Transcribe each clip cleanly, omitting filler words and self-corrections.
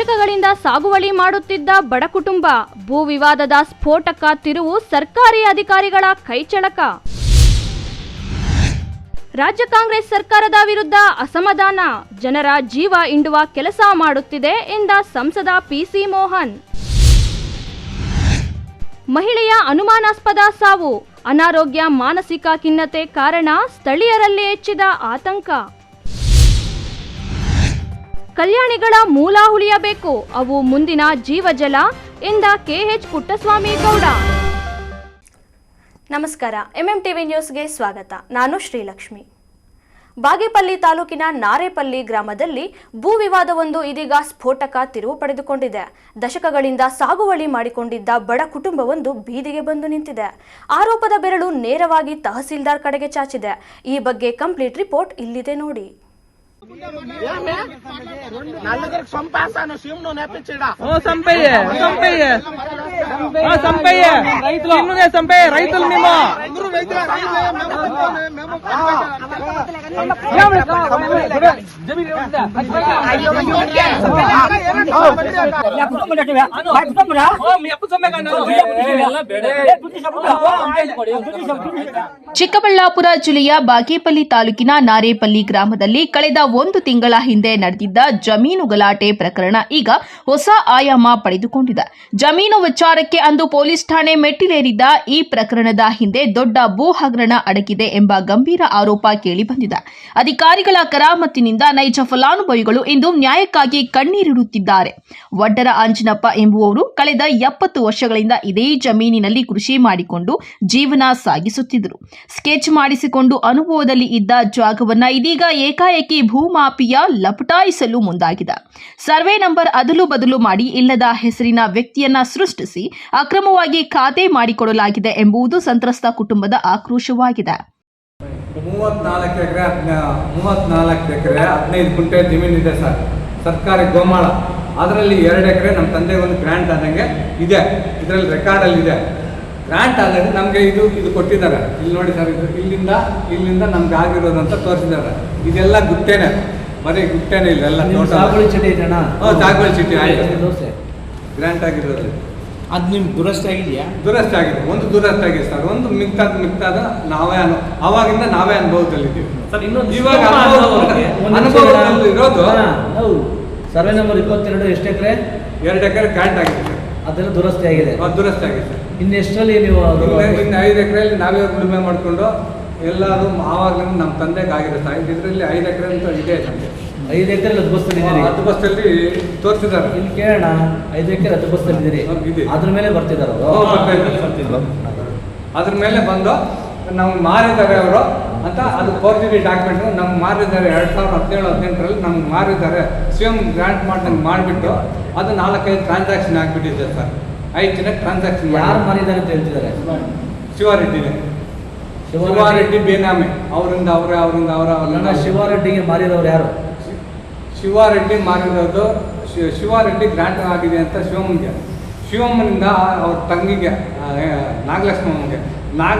ದಶಕಗಳಿಂದ ಸಾಗುವಳಿ ಮಾಡುತ್ತಿದ್ದ ಬಡ ಕುಟುಂಬ. ಭೂ ವಿವಾದದ ಸ್ಫೋಟಕ ತಿರುವು ಸರ್ಕಾರಿ ಅಧಿಕಾರಿಗಳ ಕೈಚಳಕ. ರಾಜ್ಯ ಕಾಂಗ್ರೆಸ್ ಸರ್ಕಾರದ ವಿರುದ್ಧ ಅಸಮಾಧಾನ. ಜನರ ಜೀವ ಹಿಂಡುವ ಕೆಲಸ ಮಾಡುತ್ತಿದೆ ಎಂದ ಸಂಸದ ಪಿಸಿ ಮೋಹನ್. ಮಹಿಳೆಯ ಅನುಮಾನಾಸ್ಪದ ಸಾವು. ಅನಾರೋಗ್ಯ, ಮಾನಸಿಕ ಖಿನ್ನತೆ ಕಾರಣ. ಸ್ಥಳೀಯರಲ್ಲಿ ಹೆಚ್ಚಿದ ಆತಂಕ. ಕಲ್ಯಾಣಿಗಳ ಮೂಲ ಉಳಿಯಬೇಕು, ಅವು ಮುಂದಿನ ಜೀವಜಲ ಎಂದ ಕೆಎಚ್ ಪುಟ್ಟಸ್ವಾಮಿ ಗೌಡ. ನಮಸ್ಕಾರ, ಎಂಎಂಟಿವಿ ನ್ಯೂಸ್ಗೆ ಸ್ವಾಗತ. ನಾನು ಶ್ರೀಲಕ್ಷ್ಮಿ. ಬಾಗೇಪಲ್ಲಿ ತಾಲೂಕಿನ ನಾರೇಪಲ್ಲಿ ಗ್ರಾಮದಲ್ಲಿ ಭೂ ವಿವಾದವೊಂದು ಇದೀಗ ಸ್ಫೋಟಕ ತಿರುವು ಪಡೆದುಕೊಂಡಿದೆ. ದಶಕಗಳಿಂದ ಸಾಗುವಳಿ ಮಾಡಿಕೊಂಡಿದ್ದ ಬಡ ಕುಟುಂಬವೊಂದು ಬೀದಿಗೆ ಬಂದು ನಿಂತಿದೆ. ಆರೋಪದ ಬೆರಳು ನೇರವಾಗಿ ತಹಸೀಲ್ದಾರ್ ಕಡೆಗೆ ಚಾಚಿದೆ. ಈ ಬಗ್ಗೆ ಕಂಪ್ಲೀಟ್ ರಿಪೋರ್ಟ್ ಇಲ್ಲಿದೆ ನೋಡಿ. ಚಿಕ್ಕಬಳ್ಳಾಪುರ ಜಿಲ್ಲೆಯ ಬಾಗೇಪಲ್ಲಿ ತಾಲೂಕಿನ ನಾರೇಪಲ್ಲಿ ಗ್ರಾಮದಲ್ಲಿ ಕಳೆದ 1 ತಿಂಗಳ ಹಿಂದೆ ನಡೆದಿದ್ದ ಜಮೀನು ಗಲಾಟೆ ಪ್ರಕರಣ ಈಗ ಹೊಸ ಆಯಾಮ ಪಡೆದುಕೊಂಡಿದೆ. ಜಮೀನು ವಿಚಾರಕ್ಕೆ ಅಂದು ಪೊಲೀಸ್ ಠಾಣೆ ಮೆಟ್ಟಿಲೇರಿದ್ದ ಈ ಪ್ರಕರಣದ ಹಿಂದೆ ದೊಡ್ಡ ಭೂ ಹಗರಣ ಅಡಗಿದೆ ಎಂಬ ಗಂಭೀರ ಆರೋಪ ಕೇಳಿಬಂದಿದೆ. ಅಧಿಕಾರಿಗಳ ಕರಾಮತ್ತಿನಿಂದ ನೈಜ ಫಲಾನುಭವಿಗಳು ಇಂದು ನ್ಯಾಯಕ್ಕಾಗಿ ಕಣ್ಣೀರಿಡುತ್ತಿದ್ದಾರೆ. ವಡ್ಡರ ಅಂಜನಪ್ಪ ಎಂಬುವವರು ಕಳೆದ 70 ವರ್ಷಗಳಿಂದ ಇದೇ ಜಮೀನಿನಲ್ಲಿ ಕೃಷಿ ಮಾಡಿಕೊಂಡು ಜೀವನ ಸಾಗಿಸುತ್ತಿದ್ದರು. ಸ್ಕೆಚ್ ಮಾಡಿಸಿಕೊಂಡು ಅನುಭವದಲ್ಲಿ ಇದ್ದ ಜಾಗವನ್ನ ಇದೀಗ ಏಕಾಏಕಿ ಭೂಮಾಫಿಯ ಲಪಟಾಯಿಸಲು ಮುಂದಾಗಿದೆ. ಸರ್ವೆ ನಂಬರ್ ಅದಲು ಬದಲು ಮಾಡಿ ಇಲ್ಲದ ಹೆಸರಿನ ವ್ಯಕ್ತಿಯನ್ನ ಸೃಷ್ಟಿಸಿ ಅಕ್ರಮವಾಗಿ ಖಾತೆ ಮಾಡಿಕೊಡಲಾಗಿದೆ ಎಂಬುದು ಸಂತ್ರಸ್ತ ಕುಟುಂಬದ ಆಕ್ರೋಶವಾಗಿದೆ. 34 ಎಕರೆ 15 ಗುಂಟೆ ಜಮೀನಿದೆ ಸರ್, ಸರ್ಕಾರಿ ಗೋಮಾಳ. ಅದರಲ್ಲಿ 2 ಎಕರೆ ನಮ್ಮ ತಂದೆ ಒಂದು ಗ್ರಾಂಟ್ ಆದಂಗೆ ಇದೆ. ಇದರಲ್ಲಿ ರೆಕಾರ್ಡಲ್ಲಿ ಇದೆ. ಗ್ರಾಂಟ್ ಆದಾಗ ನಮಗೆ ಇದು ಕೊಟ್ಟಿದ್ದಾರೆ. ಇಲ್ಲಿ ನೋಡಿ ಸರ್, ಇದು ಇಲ್ಲಿಂದ ನಮ್ಗೆ ಆಗಿರೋದಂತ ತೋರಿಸಿದ್ದಾರೆ. ಇದೆಲ್ಲ ಗುಟ್ಟೇನೆ, ಬರೀ ಗುಟ್ಟೇನೆ ಇಲ್ಲೆಲ್ಲ ಸಾಗುವಳಿ ಚೀಟಿ ಇದೆ. ಸಾಗುವಳಿ ಚೀಟಿ ಆಯಿತು, ಗ್ರಾಂಟ್ ಆಗಿರೋದು. ಅದು ನಿಮ್ಗೆ ದುರಸ್ತಿ ಆಗಿದೆಯಾ? ದುರಸ್ತಿ ಆಗಿದೆ, ಒಂದು ದುರಸ್ತಿ ಆಗಿದೆ ಸರ್. ಒಂದು ಮಿಕ್ತಾದ ನಾವೇ ಅವಾಗಿಂದ ನಾವೇ ಅನುಭವದಲ್ಲಿದ್ದೀವಿ. ಇವಾಗ ಅನುಭವದಲ್ಲಿ ಇರೋದು ಸರ್ವೆ ನಂಬರ್ 22 ಎಷ್ಟು ಎಕರೆ? 2 ಎಕರೆ ಗ್ರಾಂಟ್ ಆಗಿದೆ ಸರ್. ಅದೆಲ್ಲ ದುರಸ್ತಿ ಆಗಿದೆ. ದುರಸ್ತಿ ಆಗಿದೆ ಸರ್. ಇನ್ನೆಷ್ಟರಲ್ಲಿ ನೀವು ಇನ್ನು 5 ಎಕರೆಯಲ್ಲಿ ನಾವೇ ಉಳುಮೆ ಮಾಡಿಕೊಂಡು ಎಲ್ಲರೂ ಆವಾಗಲೂ ನಮ್ಮ ತಂದೆಗೆ ಆಗಿದೆ ಸರ್. ಇದರಲ್ಲಿ 5 ಎಕರೆ ಅಂತ ಇದೆ ನಮಗೆ. 5 ಎಕರೆ ಹದ್ದುಬಸ್ತಲ್ಲಿದ್ದೀರಿ? ಹದ್ದುಬಸ್ತಲ್ಲಿ ತೋರಿಸಿದ್ದಾರೆ. ಇಲ್ಲಿ ಕೇಳೋಣ, 5 ಎಕರೆ ಹದ್ದುಬಸ್ತಲ್ಲಿದ್ದೀರಿ, ಅದ್ರ ಮೇಲೆ ಬರ್ತಿದ್ದಾರೆ ಅದ್ರ ಮೇಲೆ ಬಂದು ನಮ್ಗೆ ಮಾರಿದ್ದಾರೆ ಅವರು ಅಂತ. ಅದು ಫೋರ್ಜರಿ ಡಾಕ್ಯುಮೆಂಟ್ ನಮ್ಗೆ ಮಾರಿದ್ದಾರೆ. 2017-18ರಲ್ಲಿ ನಮ್ಗೆ ಮಾರಿದ್ದಾರೆ. CM ಗ್ರಾಂಟ್ ಮಾಡ್ದಂಗೆ ಮಾಡಿಬಿಟ್ಟು ಅದು 4-5 ಟ್ರಾನ್ಸಾಕ್ಷನ್ ಆಗಿಬಿಟ್ಟಿದೆ ಸರ್. 5 ಜನ ಟ್ರಾನ್ಸಾಕ್ಷನ್. ಯಾರು ಮಾರಿದ್ದಾರೆ ಅಂತ ಹೇಳ್ತಿದ್ದಾರೆ? ಶಿವಾರೆಡ್ಡಿನೇ. ಶಿವಾರೆಡ್ಡಿ ಬೇನಾಮೆ. ಅವರಿಂದ ಶಿವಾರೆಡ್ಡಿಗೆ ಮಾರಿದವರು ಯಾರು? ಶಿವಾರೆಡ್ಡಿ ಮಾರಿರೋದು ಶಿವಾರೆಡ್ಡಿ ಗ್ರಾಂಟ್ ಆಗಿದೆ ಅಂತ ಶಿವಮ್ಮನಿಂದ ಅವ್ರ ತಂಗಿಗೆ ನಾಗಲಕ್ಷ್ಮಮ್ಮಗೆ,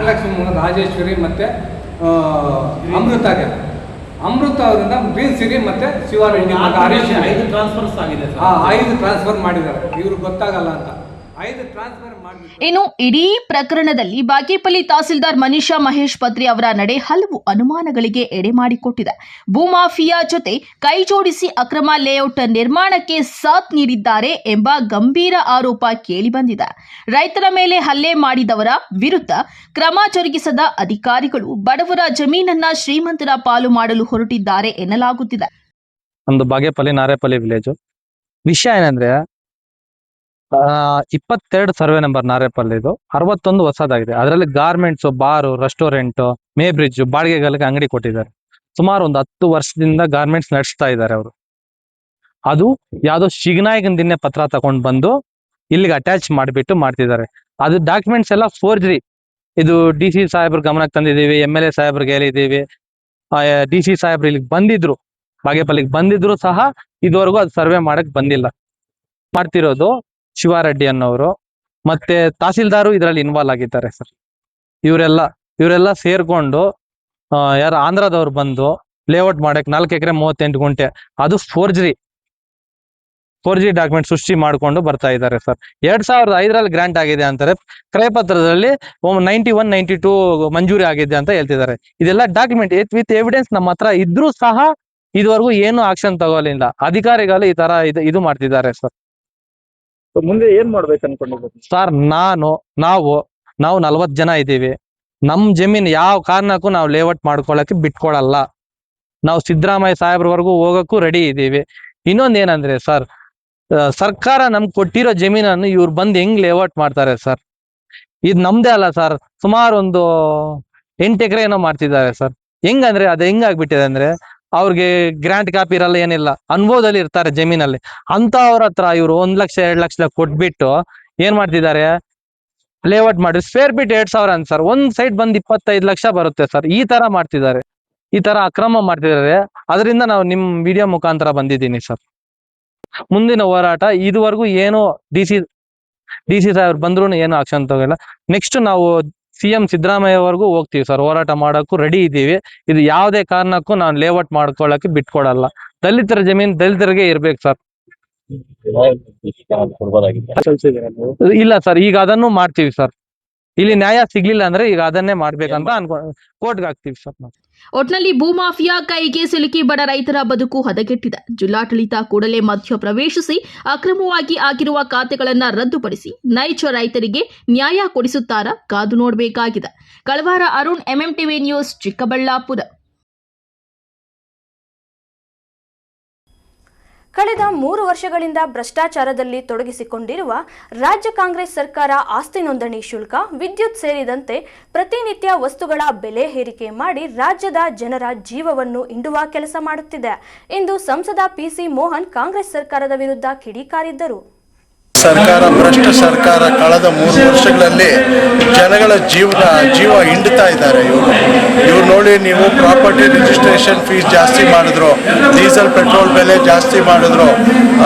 ರಾಜೇಶ್ವರಿ ಮತ್ತು ಅಮೃತಾಗೆ. ಅಮೃತ ಅವರಿಂದ ಗ್ರೀನ್ ಸಿರಿ ಮತ್ತು ಶಿವಾರೆಡ್ಡಿ 5 ಟ್ರಾನ್ಸ್ಫರ್ಸ್ ಆಗಿದೆ. 5 ಟ್ರಾನ್ಸ್ಫರ್ ಮಾಡಿದ್ದಾರೆ. ಇವ್ರು ಗೊತ್ತಾಗಲ್ಲ ಅಂತ 5 ಟ್ರಾನ್ಸ್ಫರ್. ಇನ್ನು ಇಡೀ ಪ್ರಕರಣದಲ್ಲಿ ಬಾಗೇಪಲ್ಲಿ ತಹಸೀಲ್ದಾರ್ ಮನೀಷಾ ಮಹೇಶ್ ಪತ್ರಿ ಅವರ ನಡೆ ಹಲವು ಅನುಮಾನಗಳಿಗೆ ಎಡೆ ಮಾಡಿಕೊಟ್ಟಿದೆ. ಭೂಮಾಫಿಯಾ ಜೊತೆ ಕೈಜೋಡಿಸಿ ಅಕ್ರಮ ಲೇಔಟ್ ನಿರ್ಮಾಣಕ್ಕೆ ಸಾಥ್ ನೀಡಿದ್ದಾರೆ ಎಂಬ ಗಂಭೀರ ಆರೋಪ ಕೇಳಿಬಂದಿದೆ. ರೈತರ ಮೇಲೆ ಹಲ್ಲೆ ಮಾಡಿದವರ ವಿರುದ್ಧ ಕ್ರಮ ಜರುಗಿಸದ ಅಧಿಕಾರಿಗಳು ಬಡವರ ಜಮೀನನ್ನ ಶ್ರೀಮಂತರ ಪಾಲು ಮಾಡಲು ಹೊರಟಿದ್ದಾರೆ ಎನ್ನಲಾಗುತ್ತಿದೆ. ನಮ್ದು ಬಾಗೇಪಲ್ಲಿ ನಾರೇಪಲ್ಲಿ ವಿಲೇಜ್. ವಿಷಯ ಏನಂದ್ರೆ 22 ಸರ್ವೆ ನಂಬರ್ ನಾರೇಪಲ್ಲಿದು 61 ಹೊಸದಾಗಿದೆ. ಅದರಲ್ಲಿ ಗಾರ್ಮೆಂಟ್ಸ್, ಬಾರು, ರೆಸ್ಟೋರೆಂಟ್, ಮೇ ಬ್ರಿಡ್ಜ್ ಬಾಡಿಗೆಗಳಿಗೆ ಅಂಗಡಿ ಕೊಟ್ಟಿದ್ದಾರೆ. ಸುಮಾರು ಒಂದು 10 ವರ್ಷದಿಂದ ಗಾರ್ಮೆಂಟ್ಸ್ ನಡೆಸ್ತಾ ಇದ್ದಾರೆ ಅವರು. ಅದು ಯಾವ್ದೋ ಶಿಗ್ನಾಯಕಂದಿನ್ನೇ ಪತ್ರ ತಗೊಂಡು ಬಂದು ಇಲ್ಲಿಗೆ ಅಟ್ಯಾಚ್ ಮಾಡಿಬಿಟ್ಟು ಮಾಡ್ತಿದ್ದಾರೆ. ಅದು ಡಾಕ್ಯುಮೆಂಟ್ಸ್ ಎಲ್ಲ ಫೋರ್ಜರಿ. ಇದು DC ಸಾಹೇಬ್ರ ಗಮನಕ್ಕೆ ತಂದಿದ್ದೀವಿ, MLA ಸಾಹೇಬ್ರಿಗೆ ಹೇಳಿದ್ದೀವಿ. DC ಸಾಹೇಬ್ರು ಇಲ್ಲಿಗೆ ಬಂದಿದ್ರು, ಬಾಗೇಪಲ್ಲಿಗೆ ಬಂದಿದ್ರು ಸಹ ಇದುವರೆಗೂ ಅದು ಸರ್ವೆ ಮಾಡಕ್ ಬಂದಿಲ್ಲ. ಮಾಡ್ತಿರೋದು ಶಿವಾರೆಡ್ಡಿ ಅನ್ನೋರು ಮತ್ತೆ ತಹಸೀಲ್ದಾರು ಇದರಲ್ಲಿ ಇನ್ವಾಲ್ವ್ ಆಗಿದ್ದಾರೆ ಸರ್. ಇವರೆಲ್ಲ ಸೇರ್ಕೊಂಡು ಯಾರು ಆಂಧ್ರದವ್ರು ಬಂದು ಲೇಔಟ್ ಮಾಡಕ್ 4 ಎಕರೆ 38 ಗುಂಟೆ, ಅದು ಫೋರ್ಜರಿ. 4G ಡಾಕ್ಯುಮೆಂಟ್ ಸೃಷ್ಟಿ ಮಾಡ್ಕೊಂಡು ಬರ್ತಾ ಇದ್ದಾರೆ ಸರ್. 2005ರಲ್ಲಿ ಗ್ರಾಂಟ್ ಆಗಿದೆ ಅಂತಾರೆ, ಕ್ರಯಪತ್ರದಲ್ಲಿ 91-92 ಮಂಜೂರಿ ಆಗಿದೆ ಅಂತ ಹೇಳ್ತಿದ್ದಾರೆ. ಇದೆಲ್ಲ ಡಾಕ್ಯುಮೆಂಟ್ ವಿತ್ ಎವಿಡೆನ್ಸ್ ನಮ್ಮ ಹತ್ರ ಇದ್ರೂ ಸಹ ಇದುವರೆಗೂ ಏನು ಆಕ್ಷನ್ ತಗೊಳ್ಳಿಲ್ಲ. ಅಧಿಕಾರಿಗಳು ಈ ತರ ಇದು ಮಾಡ್ತಿದ್ದಾರೆ ಸರ್. ಮುಂದೆ ಏನ್ ಮಾಡ್ಬೇಕು ಅನ್ಕೊಂಡಿದ್ದೀರಿ ಸರ್? ನಾವು 40 ಜನ ಇದ್ದೀವಿ. ನಮ್ ಜಮೀನ್ ಯಾವ ಕಾರಣಕ್ಕೂ ನಾವು ಲೇಔಟ್ ಮಾಡ್ಕೊಳಕ್ಕೆ ಬಿಟ್ಕೊಳಲ್ಲ. ನಾವು ಸಿದ್ದರಾಮಯ್ಯ ಸಾಹೇಬ್ರವರೆಗೂ ಹೋಗಕ್ಕೂ ರೆಡಿ ಇದ್ದೀವಿ. ಇನ್ನೊಂದೇನಂದ್ರೆ ಸರ್, ಸರ್ಕಾರ ನಮ್ಗೆ ಕೊಟ್ಟಿರೋ ಜಮೀನನ್ನು ಇವ್ರು ಬಂದು ಹೆಂಗ್ ಲೇಔಟ್ ಮಾಡ್ತಾರೆ ಸರ್? ಇದು ನಮ್ದೇ ಅಲ್ಲ ಸರ್, ಸುಮಾರು ಒಂದು 8 ಎಕರೆ ಏನೋ ಮಾಡ್ತಿದ್ದಾರೆ ಸರ್. ಹೆಂಗಂದ್ರೆ ಅದು ಹೆಂಗಾಗ್ಬಿಟ್ಟಿದೆ ಅಂದ್ರೆ, ಅವ್ರಿಗೆ ಗ್ರಾಂಟ್ ಕಾಪಿ ಇರಲ್ಲ, ಏನಿಲ್ಲ, ಅನುಭವದಲ್ಲಿ ಇರ್ತಾರೆ ಜಮೀನಲ್ಲಿ. ಅಂತ ಅವ್ರ ಹತ್ರ ಇವ್ರು 1 ಲಕ್ಷ 2 ಲಕ್ಷ ಕೊಟ್ಬಿಟ್ಟು ಏನ್ ಮಾಡ್ತಿದ್ದಾರೆ, ಲೇಔಟ್ ಮಾಡಿ ಸ್ಕ್ವೇರ್ ಫೀಟ್ 2000 ಅಂತ ಸರ್. ಒಂದ್ ಸೈಡ್ ಬಂದ್ 25 ಲಕ್ಷ ಬರುತ್ತೆ ಸರ್. ಈ ತರ ಮಾಡ್ತಿದ್ದಾರೆ, ಈ ತರ ಅಕ್ರಮ ಮಾಡ್ತಿದ್ದಾರೆ. ಅದರಿಂದ ನಾವು ನಿಮ್ ವಿಡಿಯೋ ಮುಖಾಂತರ ಬಂದಿದ್ದೀನಿ ಸರ್. ಮುಂದಿನ ಹೋರಾಟ ಇದುವರೆಗೂ ಏನು ಡಿ ಸಿ ಸಾಹೇಬ್ರು ಬಂದ್ರು ಏನು ಆಕ್ಷನ್ ತಗೋಲ್ಲ. ನೆಕ್ಸ್ಟ್ ನಾವು CM ಸಿದ್ದರಾಮಯ್ಯವರೆಗೂ ಹೋಗ್ತೀವಿ ಸರ್. ಹೋರಾಟ ಮಾಡಕ್ಕೂ ರೆಡಿ ಇದ್ದೀವಿ. ಇದು ಯಾವುದೇ ಕಾರಣಕ್ಕೂ ನಾನು ಲೇಔಟ್ ಮಾಡ್ಕೊಳ್ಳಕ್ಕೆ ಬಿಟ್ಕೊಡಲ್ಲ. ದಲಿತರ ಜಮೀನ್ ದಲಿತರಿಗೆ ಇರ್ಬೇಕು ಸರ್. ಇಲ್ಲ ಸರ್, ಈಗ ಅದನ್ನು ಮಾಡ್ತೀವಿ ಸರ್. ಇಲ್ಲಿ ನ್ಯಾಯ ಸಿಗ್ಲಿಲ್ಲ ಅಂದ್ರೆ ಈಗ ಅದನ್ನೇ ಮಾಡ್ಬೇಕಂತ ಕೋರ್ಟ್ಗೆ ಹಾಕ್ತಿವಿ ಸರ್ ನಾವು. ಒಟ್ನಲ್ಲಿ ಭೂಮಾಫಿಯಾ ಕೈಗೆ ಸಿಲುಕಿ ಬಡ ರೈತರ ಬದುಕು ಹದಗೆಟ್ಟಿದೆ. ಜಿಲ್ಲಾಡಳಿತ ಕೂಡಲೇ ಮಧ್ಯ ಪ್ರವೇಶಿಸಿ ಅಕ್ರಮವಾಗಿ ಆಗಿರುವ ಖಾತೆಗಳನ್ನು ರದ್ದುಪಡಿಸಿ ನೈಜ ರೈತರಿಗೆ ನ್ಯಾಯ ಕೊಡಿಸುತ್ತಾರಾ ಕಾದು ನೋಡಬೇಕಾಗಿದೆ. ಕಳವಾರ ಅರುಣ್, MMTV ನ್ಯೂಸ್, ಚಿಕ್ಕಬಳ್ಳಾಪುರ. ಕಳೆದ 3 ವರ್ಷಗಳಿಂದ ಭ್ರಷ್ಟಾಚಾರದಲ್ಲಿ ತೊಡಗಿಸಿಕೊಂಡಿರುವ ರಾಜ್ಯ ಕಾಂಗ್ರೆಸ್ ಸರ್ಕಾರ ಆಸ್ತಿ ನೋಂದಣಿ ಶುಲ್ಕ, ವಿದ್ಯುತ್ ಸೇರಿದಂತೆ ಪ್ರತಿನಿತ್ಯ ವಸ್ತುಗಳ ಬೆಲೆ ಏರಿಕೆ ಮಾಡಿ ರಾಜ್ಯದ ಜನರ ಜೀವವನ್ನು ಹಿಂಡುವ ಕೆಲಸ ಮಾಡುತ್ತಿದೆ ಎಂದು ಸಂಸದ PC ಮೋಹನ್ ಕಾಂಗ್ರೆಸ್ ಸರ್ಕಾರದ ವಿರುದ್ಧ ಕಿಡಿಕಾರಿದ್ದರು. ಸರ್ಕಾರ ಭ್ರಷ್ಟ ಸರ್ಕಾರ ಕಳೆದ 3 ವರ್ಷಗಳಲ್ಲಿ ಜನಗಳ ಜೀವ ಹಿಂಡ್ತಾ ಇದ್ದಾರೆ. ಇವ್ರು ನೋಡಿ, ನೀವು ಪ್ರಾಪರ್ಟಿ ರಿಜಿಸ್ಟ್ರೇಷನ್ ಫೀಸ್ ಜಾಸ್ತಿ ಮಾಡಿದ್ರು, ಡೀಸೆಲ್ ಪೆಟ್ರೋಲ್ ಬೆಲೆ ಜಾಸ್ತಿ ಮಾಡಿದ್ರು,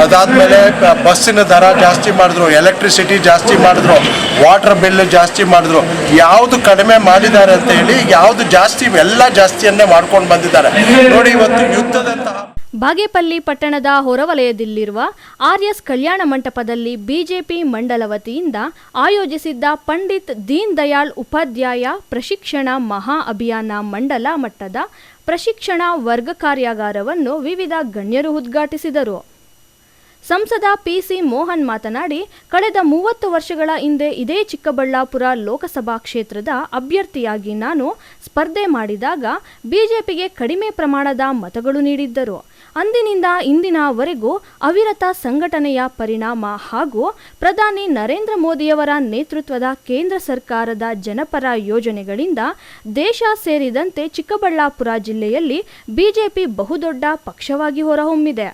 ಅದಾದ್ಮೇಲೆ ಬಸ್ಸಿನ ದರ ಜಾಸ್ತಿ ಮಾಡಿದ್ರು, ಎಲೆಕ್ಟ್ರಿಸಿಟಿ ಜಾಸ್ತಿ ಮಾಡಿದ್ರು, ವಾಟರ್ ಬಿಲ್ ಜಾಸ್ತಿ ಮಾಡಿದ್ರು. ಯಾವುದು ಕಡಿಮೆ ಮಾಡಿದ್ದಾರೆ ಅಂತ ಹೇಳಿ ಯಾವುದು ಜಾಸ್ತಿ, ಎಲ್ಲ ಜಾಸ್ತಿಯನ್ನೇ ಮಾಡ್ಕೊಂಡು ಬಂದಿದ್ದಾರೆ. ನೋಡಿ, ಇವತ್ತು ಯುದ್ಧದಂತಹ ಬಾಗೇಪಲ್ಲಿ ಪಟ್ಟಣದ ಹೊರವಲಯದಲ್ಲಿರುವ RS ಕಲ್ಯಾಣ ಮಂಟಪದಲ್ಲಿ ಬಿಜೆಪಿ ಮಂಡಲ ವತಿಯಿಂದ ಆಯೋಜಿಸಿದ್ದ ಪಂಡಿತ್ ದೀನ್ ದಯಾಳ್ ಉಪಾಧ್ಯಾಯ ಪ್ರಶಿಕ್ಷಣ ಮಹಾ ಅಭಿಯಾನ ಮಂಡಲ ಮಟ್ಟದ ಪ್ರಶಿಕ್ಷಣ ವರ್ಗ ಕಾರ್ಯಾಗಾರವನ್ನು ವಿವಿಧ ಗಣ್ಯರು ಉದ್ಘಾಟಿಸಿದರು. ಸಂಸದ PC ಮೋಹನ್ ಮಾತನಾಡಿ, ಕಳೆದ 30 ವರ್ಷಗಳ ಹಿಂದೆ ಇದೇ ಚಿಕ್ಕಬಳ್ಳಾಪುರ ಲೋಕಸಭಾ ಕ್ಷೇತ್ರದ ಅಭ್ಯರ್ಥಿಯಾಗಿ ನಾನು ಸ್ಪರ್ಧೆ ಮಾಡಿದಾಗ ಬಿಜೆಪಿಗೆ ಕಡಿಮೆ ಪ್ರಮಾಣದ ಮತಗಳು ನೀಡಿದ್ದರು. ಅಂದಿನಿಂದ ಇಂದಿನವರೆಗೂ ಅವಿರತ ಸಂಘಟನೆಯ ಪರಿಣಾಮ ಹಾಗೂ ಪ್ರಧಾನಿ ನರೇಂದ್ರ ಮೋದಿಯವರ ನೇತೃತ್ವದ ಕೇಂದ್ರ ಸರ್ಕಾರದ ಜನಪರ ಯೋಜನೆಗಳಿಂದ ದೇಶ ಸೇರಿದಂತೆ ಚಿಕ್ಕಬಳ್ಳಾಪುರ ಜಿಲ್ಲೆಯಲ್ಲಿ ಬಿಜೆಪಿ ಬಹುದೊಡ್ಡ ಪಕ್ಷವಾಗಿ ಹೊರಹೊಮ್ಮಿದೆ.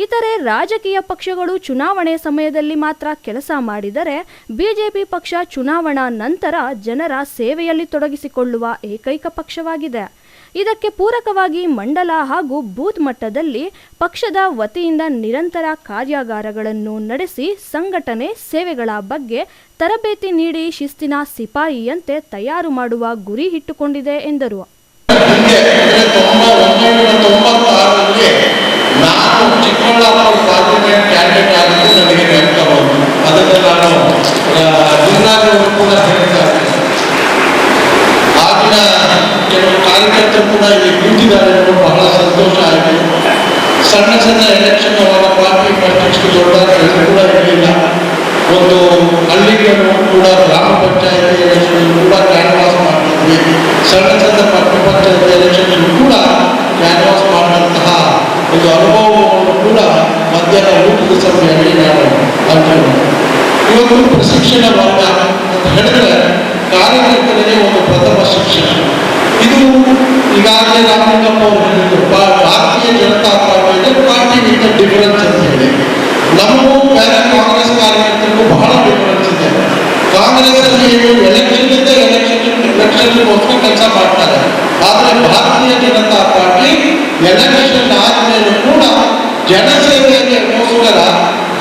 ಇತರೆ ರಾಜಕೀಯ ಪಕ್ಷಗಳು ಚುನಾವಣೆ ಸಮಯದಲ್ಲಿ ಮಾತ್ರ ಕೆಲಸ ಮಾಡಿದರೆ ಬಿಜೆಪಿ ಪಕ್ಷ ಚುನಾವಣಾ ನಂತರ ಜನರ ಸೇವೆಯಲ್ಲಿ ತೊಡಗಿಸಿಕೊಳ್ಳುವ ಏಕೈಕ ಪಕ್ಷವಾಗಿದೆ. ಇದಕ್ಕೆ ಪೂರಕವಾಗಿ ಮಂಡಲ ಹಾಗೂ ಬೂತ್ ಮಟ್ಟದಲ್ಲಿ ಪಕ್ಷದ ವತಿಯಿಂದ ನಿರಂತರ ಕಾರ್ಯಾಗಾರಗಳನ್ನು ನಡೆಸಿ ಸಂಘಟನೆ ಸೇವೆಗಳ ಬಗ್ಗೆ ತರಬೇತಿ ನೀಡಿ ಶಿಸ್ತಿನ ಸಿಪಾಯಿಯಂತೆ ತಯಾರು ಮಾಡುವ ಗುರಿ ಇಟ್ಟುಕೊಂಡಿದೆ ಎಂದರು. ನಾನು ಚಿಕ್ಕಬಳ್ಳಾಪುರ ಪಾರ್ಲಿಮೆಂಟ್ ಕ್ಯಾಂಡಿಡೇಟ್ ಆಗಿದ್ದು ನನಗೆ ನೆನಪು ಬಂತು. ಅದನ್ನು ನಾನು ಗುರುನಾಥವರು ಕೂಡ ಹೇಳ್ತಾರೆ. ಆಗಿನ ಕೆಲವು ಕಾರ್ಯಕರ್ತರು ಕೂಡ ಇಲ್ಲಿ ಕೂತಿದ್ದಾರೆ, ಬಹಳ ಸಂತೋಷ ಆಯಿತು. ಸಣ್ಣ ಸಣ್ಣ ಎಲೆಕ್ಷನ್ ಅವರ ಪಾರ್ಟಿ ಪಕ್ಷಕ್ಕೆ ದೊಡ್ಡವರು ಕೂಡ ಇರಲಿಲ್ಲ. ಒಂದು ಹಳ್ಳಿಗೆ ಕೂಡ ಗ್ರಾಮ ಪಂಚಾಯತಿ ಎಲೆಕ್ಷನ್ ಕೂಡ ಕ್ಯಾನ್ವಾಸ್ ಮಾಡ್ತಿದ್ವಿ. ಸಣ್ಣ ಸಣ್ಣ ಪಟ್ಟಣ ಪಂಚಾಯತಿ ಎಲೆಕ್ಷನ್ ಕೂಡ ಕ್ಯಾನ್ವಾಸ್ ಮಾಡಿದಂತಹ ಒಂದು ಅನುಭವವನ್ನು ಕೂಡ ಮಧ್ಯಾಹ್ನ ಊಟದ ಸಮಯದಲ್ಲಿ ನಾನು ಹಂಚಿಕೊಂಡೆ. ಇವತ್ತು ಪ್ರಶಿಕ್ಷಣ ವರ್ಗ ಅಂತ ಹೇಳಿದ್ರೆ ಕಾರ್ಯಕರ್ತರಿಗೆ ಒಂದು ಪ್ರಥಮ ಶಿಕ್ಷಣ. ಇದು ಈಗಾಗಲೇ ರಾಮಲಿಂಗಪ್ಪ ಅವರು ಹೇಳಿದ್ರು, ಭಾರತೀಯ ಜನತಾ ಪಾರ್ಟಿ ವಿತ್ ಡಿಫರೆನ್ಸ್ ಅಂತ ಹೇಳಿ. ನಮಗೂ ಬೇರೆ ಕಾಂಗ್ರೆಸ್ ಕಾರ್ಯಕರ್ತರಿಗೂ ಬಹಳ ಡಿಫರೆನ್ಸ್ ಇದೆ. ಕಾಂಗ್ರೆಸ್ ಅಲ್ಲಿ ಎಲೆಕ್ಷನ್ನಿಂದ ಎಲೆಕ್ಷನ್ಗೋಸ್ಕರ ಕೆಲಸ ಮಾಡ್ತಾರೆ. ಆದರೆ ಭಾರತೀಯ ಜನತಾ ಪಾರ್ಟಿ ಎಲೆಕ್ಷನ್ ಆದಮೇಲೂ ಕೂಡ ಜನಸೇವೆಗೋಸ್ಕರ,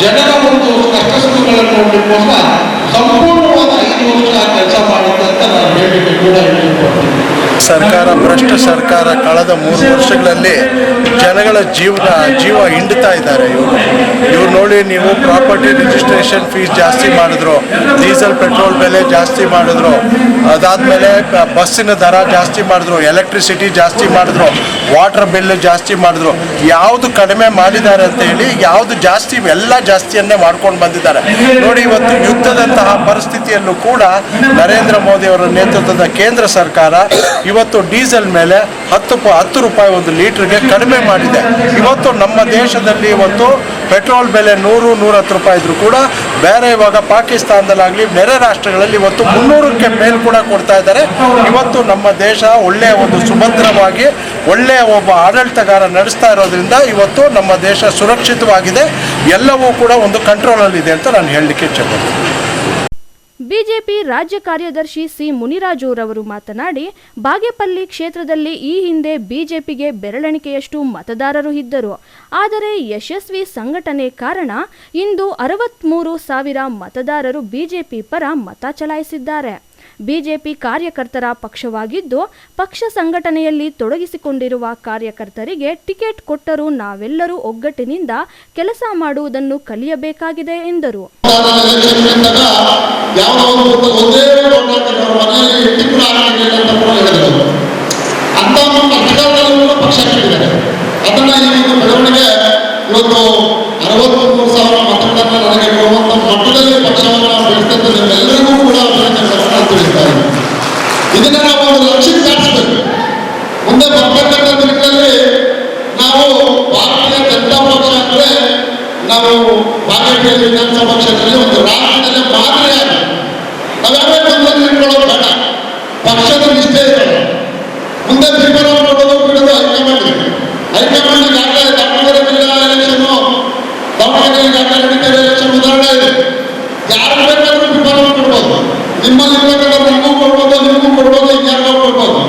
ಜನರ ಒಂದು ಕಷ್ಟ ಸುಖಗಳನ್ನು ನೋಡಲಿಕ್ಕೋಸ್ಕರ ಸಂಪೂರ್ಣವಾದ 5 ವರ್ಷ ಕೆಲಸ ಮಾಡಿದ್ದಾರೆ. ಅಂತ ನಾನು ಹೇಳಿಕೆ ಕೂಡ ಇಷ್ಟಪಡ್ತೀನಿ. ಸರ್ಕಾರ ಭ್ರಷ್ಟ ಸರ್ಕಾರ ಕಳೆದ 3 ವರ್ಷಗಳಲ್ಲಿ ಜನಗಳ ಜೀವ ಹಿಂಡ್ತಾ ಇದ್ದಾರೆ. ಇವ್ರು ನೋಡಿ, ನೀವು ಪ್ರಾಪರ್ಟಿ ರಿಜಿಸ್ಟ್ರೇಷನ್ ಫೀಸ್ ಜಾಸ್ತಿ ಮಾಡಿದ್ರು, ಡೀಸೆಲ್ ಪೆಟ್ರೋಲ್ ಬೆಲೆ ಜಾಸ್ತಿ ಮಾಡಿದ್ರು, ಅದಾದಮೇಲೆ ಬಸ್ಸಿನ ದರ ಜಾಸ್ತಿ ಮಾಡಿದ್ರು, ಎಲೆಕ್ಟ್ರಿಸಿಟಿ ಜಾಸ್ತಿ ಮಾಡಿದ್ರು, ವಾಟರ್ ಬಿಲ್ ಜಾಸ್ತಿ ಮಾಡಿದ್ರು. ಯಾವುದು ಕಡಿಮೆ ಮಾಡಿದ್ದಾರೆ ಅಂತ ಹೇಳಿ ಯಾವುದು ಜಾಸ್ತಿ, ಎಲ್ಲ ಜಾಸ್ತಿಯನ್ನೇ ಮಾಡ್ಕೊಂಡು ಬಂದಿದ್ದಾರೆ. ನೋಡಿ, ಇವತ್ತು ಯುದ್ಧದಂತಹ ಪರಿಸ್ಥಿತಿಯಲ್ಲೂ ಕೂಡ ನರೇಂದ್ರ ಮೋದಿ ಅವರ ನೇತೃತ್ವದ ಕೇಂದ್ರ ಸರ್ಕಾರ ಇವತ್ತು ಡೀಸೆಲ್ ಮೇಲೆ 10 ರೂಪಾಯಿ ಒಂದು ಲೀಟರ್ಗೆ ಕಡಿಮೆ ಮಾಡಿದೆ. ಇವತ್ತು ನಮ್ಮ ದೇಶದಲ್ಲಿ ಇವತ್ತು ಪೆಟ್ರೋಲ್ ಬೆಲೆ 100-110 ರೂಪಾಯಿ ಇದ್ರೂ ಕೂಡ ಬೇರೆ ಇವಾಗ ಪಾಕಿಸ್ತಾನದಲ್ಲಾಗಲಿ ನೆರೆ ರಾಷ್ಟ್ರಗಳಲ್ಲಿ ಇವತ್ತು 300ಕ್ಕೆ ಮೇಲ್ ಕೂಡ ಕೊಡ್ತಾ ಇದ್ದಾರೆ. ಇವತ್ತು ನಮ್ಮ ದೇಶ ಒಳ್ಳೆಯ ಒಂದು ಸುಭದ್ರವಾಗಿ ಒಳ್ಳೆಯ ಒಬ್ಬ ಆಡಳಿತಗಾರ ನಡೆಸ್ತಾ ಇರೋದ್ರಿಂದ ಇವತ್ತು ನಮ್ಮ ದೇಶ ಸುರಕ್ಷಿತವಾಗಿದೆ, ಎಲ್ಲವೂ ಕೂಡ ಒಂದು ಕಂಟ್ರೋಲಲ್ಲಿದೆ ಅಂತ ನಾನು ಹೇಳಲಿಕ್ಕೆ ಇಚ್ಛೆಪಡ್ತೀನಿ. ಬಿಜೆಪಿ ರಾಜ್ಯ ಕಾರ್ಯದರ್ಶಿ ಸಿ ಮುನಿರಾಜುರವರು ಮಾತನಾಡಿ, ಬಾಗೇಪಲ್ಲಿ ಕ್ಷೇತ್ರದಲ್ಲಿ ಈ ಹಿಂದೆ ಬಿಜೆಪಿಗೆ ಬೆರಳೆಣಿಕೆಯಷ್ಟು ಮತದಾರರು ಇದ್ದರು. ಆದರೆ ಯಶಸ್ವಿ ಸಂಘಟನೆ ಕಾರಣ ಇಂದು 63,000 ಮತದಾರರು ಬಿಜೆಪಿ ಪರ ಮತ ಚಲಾಯಿಸಿದ್ದಾರೆ. ಬಿಜೆಪಿ ಕಾರ್ಯಕರ್ತರ ಪಕ್ಷವಾಗಿದ್ದು, ಪಕ್ಷ ಸಂಘಟನೆಯಲ್ಲಿ ತೊಡಗಿಸಿಕೊಂಡಿರುವ ಕಾರ್ಯಕರ್ತರಿಗೆ ಟಿಕೆಟ್ ಕೊಟ್ಟರೂ ನಾವೆಲ್ಲರೂ ಒಗ್ಗಟ್ಟಿನಿಂದ ಕೆಲಸ ಮಾಡುವುದನ್ನು ಕಲಿಯಬೇಕಾಗಿದೆ ಎಂದರು. ಅದನ್ನ ಈ ಒಂದು ಬೆಳವಣಿಗೆ ಇವತ್ತು 63,000 ಮತಗಳನ್ನು ನನಗೆ ಕೊಡುವಂತ ಮಟ್ಟದಲ್ಲಿ ಪಕ್ಷವನ್ನು ಬೆಳೆಸ್ತಂತ ನಿಮ್ಮೆಲ್ಲರಿಗೂ ಕೂಡ ಅಭಿನಂದನೆಗಳನ್ನು ತಿಳಿಸ್ತಾರೆ. ಇದನ್ನ ನಾವು ಒಂದು ಲಕ್ಷ್ಯಕ್ಕೆ ಸಾಧಿಸಬೇಕು. ಮುಂದೆ ಬರ್ತಕ್ಕಂಥ ದಿನಗಳಲ್ಲಿ ನಾವು ಭಾರತೀಯ ಜನತಾ ಪಕ್ಷ ಅಂದ್ರೆ ನಾವು ಬಾಗೇಪಲ್ಲಿ ವಿಧಾನಸಭಾ ಕ್ಷೇತ್ರದಲ್ಲಿ ಒಂದು ರಾಜ್ಯದಲ್ಲಿ ಮಾದರಿಯಾಗಿ ನಾವ್ಯಾವೇ ಬಂದಲ್ಲಿ ಇಟ್ಕೊಳ್ಳೋದು ಬೇಡ, ಪಕ್ಷದ ನಿಷ್ಠೆ ಇರೋದು. ಮುಂದೆ ತೀರ್ಮಾನ ಮಾಡೋದು ಬಿಡೋದು ಹೈಕಮಾಂಡ್ ಈಗಾಗಲೇ ದಾವಣಗೆರೆ ಜಿಲ್ಲಾ ಎಲೆಕ್ಷನ್ನು, ದಾವಣಗೆರೆ ಈಗಾಗಲೇ ನಡೀತಿರೋ ಎಲೆಕ್ಷನ್ ಉದಾಹರಣೆ ಇದೆ. ಯಾರು ಬೇಕಾದ್ರೂ ತೀರ್ಮಾನ ಕೊಡ್ಬೋದು, ನಿಮ್ಮಲ್ಲಿ ನಿಮಗೂ ಕೊಡ್ಬೋದು, ಯಾರಿಗೂ ಕೊಡ್ಬೋದು.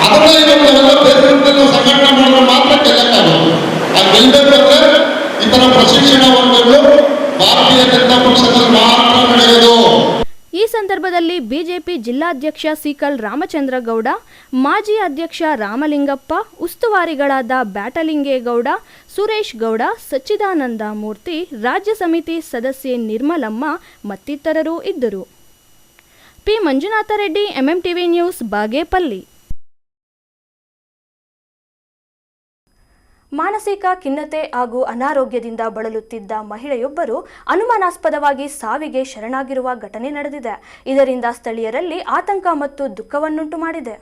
ಅದನ್ನ ಇವತ್ತೆಲ್ಲ ಬೇಸಿಗೆಯಲ್ಲಿ ಸಂಘಟನೆ ಮಾಡಿದ್ರೆ ಮಾತ್ರ ಗೆಲ್ಲಕ್ಕಾಗೋದು. ಆ ಗೆಲ್ಲಬೇಕಂದ್ರೆ ಈ ತರ ಪ್ರಶಿಕ್ಷಣ ವರ್ಗಗಳು ಭಾರತೀಯ ಜನತಾ ಪಕ್ಷದಲ್ಲಿ ಮಾತ್ರ ನಡೆಯೋದು. ಈ ಸಂದರ್ಭದಲ್ಲಿ ಬಿಜೆಪಿ ಜಿಲ್ಲಾಧ್ಯಕ್ಷ ಸಿಕಲ್ ರಾಮಚಂದ್ರಗೌಡ, ಮಾಜಿ ಅಧ್ಯಕ್ಷ ರಾಮಲಿಂಗಪ್ಪ, ಉಸ್ತುವಾರಿಗಳಾದ ಬ್ಯಾಟಲಿಂಗೇಗೌಡ, ಸುರೇಶ್ ಗೌಡ, ಸಚ್ಚಿದಾನಂದ ಮೂರ್ತಿ, ರಾಜ್ಯ ಸಮಿತಿ ಸದಸ್ಯೆ ನಿರ್ಮಲಮ್ಮ ಮತ್ತಿತರರು ಇದ್ದರು. P Manjunatha Reddy, MMTV news, Bagepalli. ಮಾನಸಿಕ ಖಿನ್ನತೆ ಹಾಗೂ ಅನಾರೋಗ್ಯದಿಂದ ಬಳಲುತ್ತಿದ್ದ ಮಹಿಳೆಯೊಬ್ಬರು ಅನುಮಾನಾಸ್ಪದವಾಗಿ ಸಾವಿಗೆ ಶರಣಾಗಿರುವ ಘಟನೆ ನಡೆದಿದೆ. ಇದರಿಂದ ಸ್ಥಳೀಯರಲ್ಲಿ ಆತಂಕ ಮತ್ತು ದುಃಖವನ್ನುಂಟು ಮಾಡಿದೆ.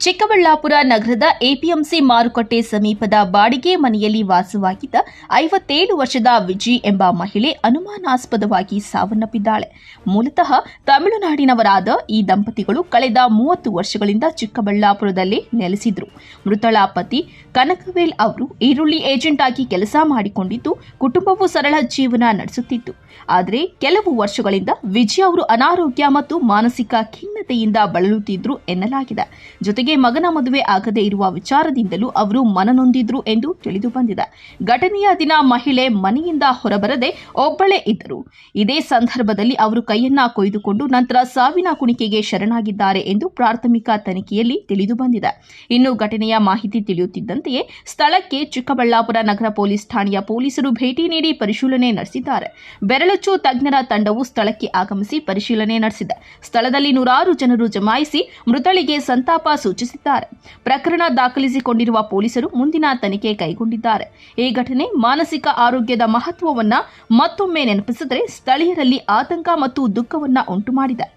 ಚಿಕ್ಕಬಳ್ಳಾಪುರ ನಗರದ ಎಪಿಎಂಸಿ ಮಾರುಕಟ್ಟೆ ಸಮೀಪದ ಬಾಡಿಗೆ ಮನೆಯಲ್ಲಿ ವಾಸವಾಗಿದ್ದ 57 ವರ್ಷದ ವಿಜಿ ಎಂಬ ಮಹಿಳೆ ಅನುಮಾನಾಸ್ಪದವಾಗಿ ಸಾವನ್ನಪ್ಪಿದ್ದಾಳೆ. ಮೂಲತಃ ತಮಿಳುನಾಡಿನವರಾದ ಈ ದಂಪತಿಗಳು ಕಳೆದ 30 ವರ್ಷಗಳಿಂದ ಚಿಕ್ಕಬಳ್ಳಾಪುರದಲ್ಲಿ ನೆಲೆಸಿದ್ರು. ಮೃತಳ ಪತಿ ಕನಕವೇಲ್ ಅವರು ಈರುಳ್ಳಿ ಏಜೆಂಟ್ ಆಗಿ ಕೆಲಸ ಮಾಡಿಕೊಂಡಿದ್ದು, ಕುಟುಂಬವು ಸರಳ ಜೀವನ ನಡೆಸುತ್ತಿತ್ತು. ಆದರೆ ಕೆಲವು ವರ್ಷಗಳಿಂದ ವಿಜಯ್ ಅವರು ಅನಾರೋಗ್ಯ ಮತ್ತು ಮಾನಸಿಕ ಖಿನ್ನತೆಯಿಂದ ಬಳಲುತ್ತಿದ್ರು ಎನ್ನಲಾಗಿದೆ. ಜೊತೆಗೆ ಮಗನ ಮದುವೆ ಆಗದೇ ಇರುವ ವಿಚಾರದಿಂದಲೂ ಅವರು ಮನನೊಂದಿದ್ರು ಎಂದು ತಿಳಿದು ಬಂದಿದೆ. ಘಟನೆಯ ದಿನ ಮಹಿಳೆ ಮನೆಯಿಂದ ಹೊರಬರದೆ ಒಬ್ಬಳೇ ಇದ್ದರು. ಇದೇ ಸಂದರ್ಭದಲ್ಲಿ ಅವರು ಕೈಯನ್ನ ಕೊಯ್ದುಕೊಂಡು ನಂತರ ಸಾವಿನ ಕುಣಿಕೆಗೆ ಶರಣಾಗಿದ್ದಾರೆ ಎಂದು ಪ್ರಾಥಮಿಕ ತನಿಖೆಯಲ್ಲಿ ತಿಳಿದು ಬಂದಿದೆ. ಇನ್ನು ಘಟನೆಯ ಮಾಹಿತಿ ತಿಳಿಯುತ್ತಿದ್ದಂತೆಯೇ ಸ್ಥಳಕ್ಕೆ ಚಿಕ್ಕಬಳ್ಳಾಪುರ ನಗರ ಪೊಲೀಸ್ ಠಾಣೆಯ ಪೊಲೀಸರು ಭೇಟಿ ನೀಡಿ ಪರಿಶೀಲನೆ ನಡೆಸಿದ್ದಾರೆ. ಬೆರಳಚ್ಚು ತಜ್ಞರ ತಂಡವು ಸ್ಥಳಕ್ಕೆ ಆಗಮಿಸಿ ಪರಿಶೀಲನೆ ನಡೆಸಿದೆ. ಸ್ಥಳದಲ್ಲಿ ನೂರಾರು ಜನರು ಜಮಾಯಿಸಿ ಮೃತಳಿಗೆ ಸಂತಾಪ ಸೂಚಿಸಿದ್ದಾರೆ. ಪ್ರಕರಣ ದಾಖಲಿಸಿಕೊಂಡಿರುವ ಪೊಲೀಸರು ಮುಂದಿನ ತನಿಖೆ ಕೈಗೊಂಡಿದ್ದಾರೆ. ಈ ಘಟನೆ ಮಾನಸಿಕ ಆರೋಗ್ಯದ ಮಹತ್ವವನ್ನ ಮತ್ತೊಮ್ಮೆ ನೆನಪಿಸಿದರೆ ಸ್ಥಳೀಯರಲ್ಲಿ ಆತಂಕ ಮತ್ತು ದುಃಖವನ್ನ ಉಂಟು ಮಾಡಿದೆ.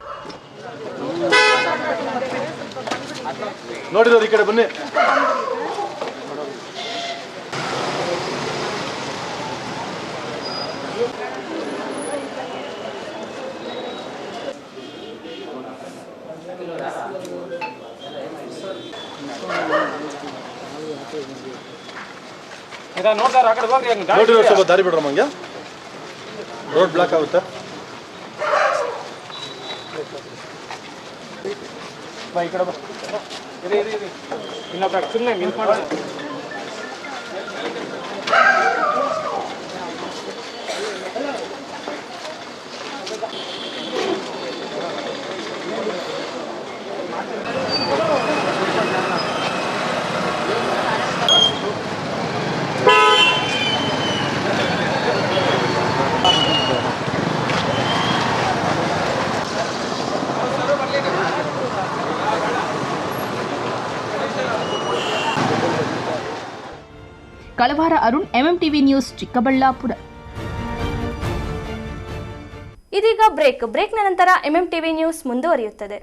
ನೋಡಿರೋದು ಈ ಕಡೆ ಬನ್ನಿ. ನೋಡಿರೋ ಸ್ವಲ್ಪ ದಾರಿ ಬಿಡ್ರಮ್ಮ, ಹಂಗೆ ರೋಡ್ ಬ್ಲಾಕ್ ಆಗುತ್ತೆ. ಕಳವಾರ ಅರುಣ್, ಎಂಎಂಟಿವಿ ನ್ಯೂಸ್, ಚಿಕ್ಕಬಳ್ಳಾಪುರ. ಇದೀಗ ಬ್ರೇಕ್ನ ನಂತರ ಎಂಎಂಟಿವಿ ನ್ಯೂಸ್ ಮುಂದುವರಿಯುತ್ತದೆ.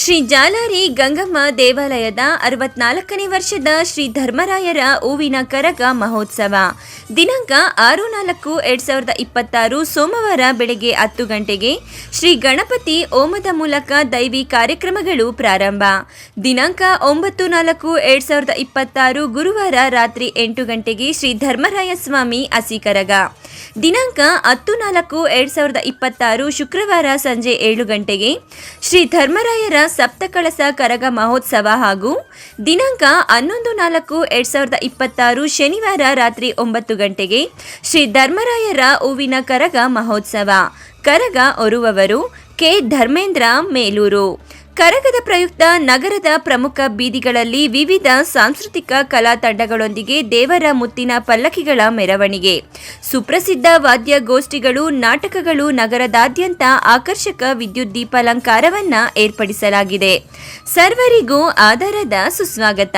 ಶ್ರೀ ಜಾಲಾರಿ ಗಂಗಮ್ಮ ದೇವಾಲಯದ 64ನೇ ವರ್ಷದ ಶ್ರೀ ಧರ್ಮರಾಯರ ಹೂವಿನ ಕರಗ ಮಹೋತ್ಸವ ದಿನಾಂಕ 6/4/2026 ಸೋಮವಾರ ಬೆಳಗ್ಗೆ 10 ಗಂಟೆಗೆ ಶ್ರೀ ಗಣಪತಿ ಹೋಮದ ಮೂಲಕ ದೈವಿ ಕಾರ್ಯಕ್ರಮಗಳು ಪ್ರಾರಂಭ. ದಿನಾಂಕ 9/4/2026 ಗುರುವಾರ ರಾತ್ರಿ 8 ಗಂಟೆಗೆ ಶ್ರೀ ಧರ್ಮರಾಯ ಸ್ವಾಮಿ ಹಸಿ ಕರಗ. ದಿನಾಂಕ 10/4/2026 ಶುಕ್ರವಾರ ಸಂಜೆ 7 ಗಂಟೆಗೆ ಶ್ರೀ ಧರ್ಮರಾಯರ ಸಪ್ತಕಳಸ ಕರಗ ಮಹೋತ್ಸವ ಹಾಗೂ ದಿನಾಂಕ 11/4/2026 ಶನಿವಾರ ರಾತ್ರಿ 9 ಗಂಟೆಗೆ ಶ್ರೀ ಧರ್ಮರಾಯರ ಹೂವಿನ ಕರಗ ಮಹೋತ್ಸವ. ಕರಗ ಹೊರುವವರು ಕೆ ಧರ್ಮೇಂದ್ರ ಮೇಲೂರು. ಕರಗದ ಪ್ರಯುಕ್ತ ನಗರದ ಪ್ರಮುಖ ಬೀದಿಗಳಲ್ಲಿ ವಿವಿಧ ಸಾಂಸ್ಕೃತಿಕ ಕಲಾ ತಂಡಗಳೊಂದಿಗೆ ದೇವರ ಮುತ್ತಿನ ಪಲ್ಲಕ್ಕಿಗಳ ಮೆರವಣಿಗೆ, ಸುಪ್ರಸಿದ್ಧ ವಾದ್ಯಗೋಷ್ಠಿಗಳು, ನಾಟಕಗಳು, ನಗರದಾದ್ಯಂತ ಆಕರ್ಷಕ ವಿದ್ಯುತ್ ದೀಪಾಲಂಕಾರವನ್ನು ಏರ್ಪಡಿಸಲಾಗಿದೆ. ಸರ್ವರಿಗೂ ಆದರದ ಸುಸ್ವಾಗತ.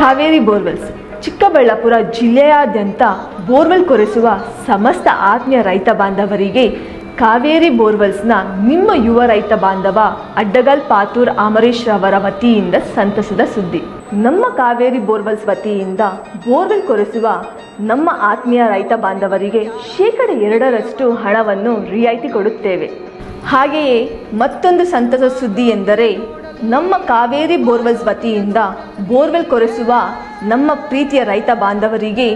ಕಾವೇರಿ ಬೋರ್ವೆಲ್ಸ್ ಚಿಕ್ಕಬಳ್ಳಾಪುರ ಜಿಲ್ಲೆಯಾದ್ಯಂತ ಬೋರ್ವೆಲ್ ಕೊರೆಸುವ ಸಮಸ್ತ ಆತ್ಮೀಯ ರೈತ ಬಾಂಧವರಿಗೆ ಕಾವೇರಿ ಬೋರ್ವೆಲ್ಸ್ನ ನಿಮ್ಮ ಯುವ ರೈತ ಬಾಂಧವ ಅಡ್ಡಗಲ್ ಪಾತೂರ್ ಅಮರೀಶ್ ರವರ ವತಿಯಿಂದ ಸಂತಸದ ಸುದ್ದಿ. ನಮ್ಮ ಕಾವೇರಿ ಬೋರ್ವೆಲ್ಸ್ ವತಿಯಿಂದ ಬೋರ್ವೆಲ್ ಕೊರೆಸುವ ನಮ್ಮ ಆತ್ಮೀಯ ರೈತ ಬಾಂಧವರಿಗೆ 2% ಹಣವನ್ನು ರಿಯಾಯಿತಿ ಕೊಡುತ್ತೇವೆ. ಹಾಗೆಯೇ ಮತ್ತೊಂದು ಸಂತಸ ಸುದ್ದಿ ಎಂದರೆ ನಮ್ಮ ಕಾವೇರಿ ಬೋರ್ವೆಲ್ಸ್ ವತಿಯಿಂದ ಬೋರ್ವೆಲ್ ಕೊರೆಸುವ ನಮ್ಮ ಪ್ರೀತಿಯ ರೈತ ಬಾಂಧವರಿಗೆ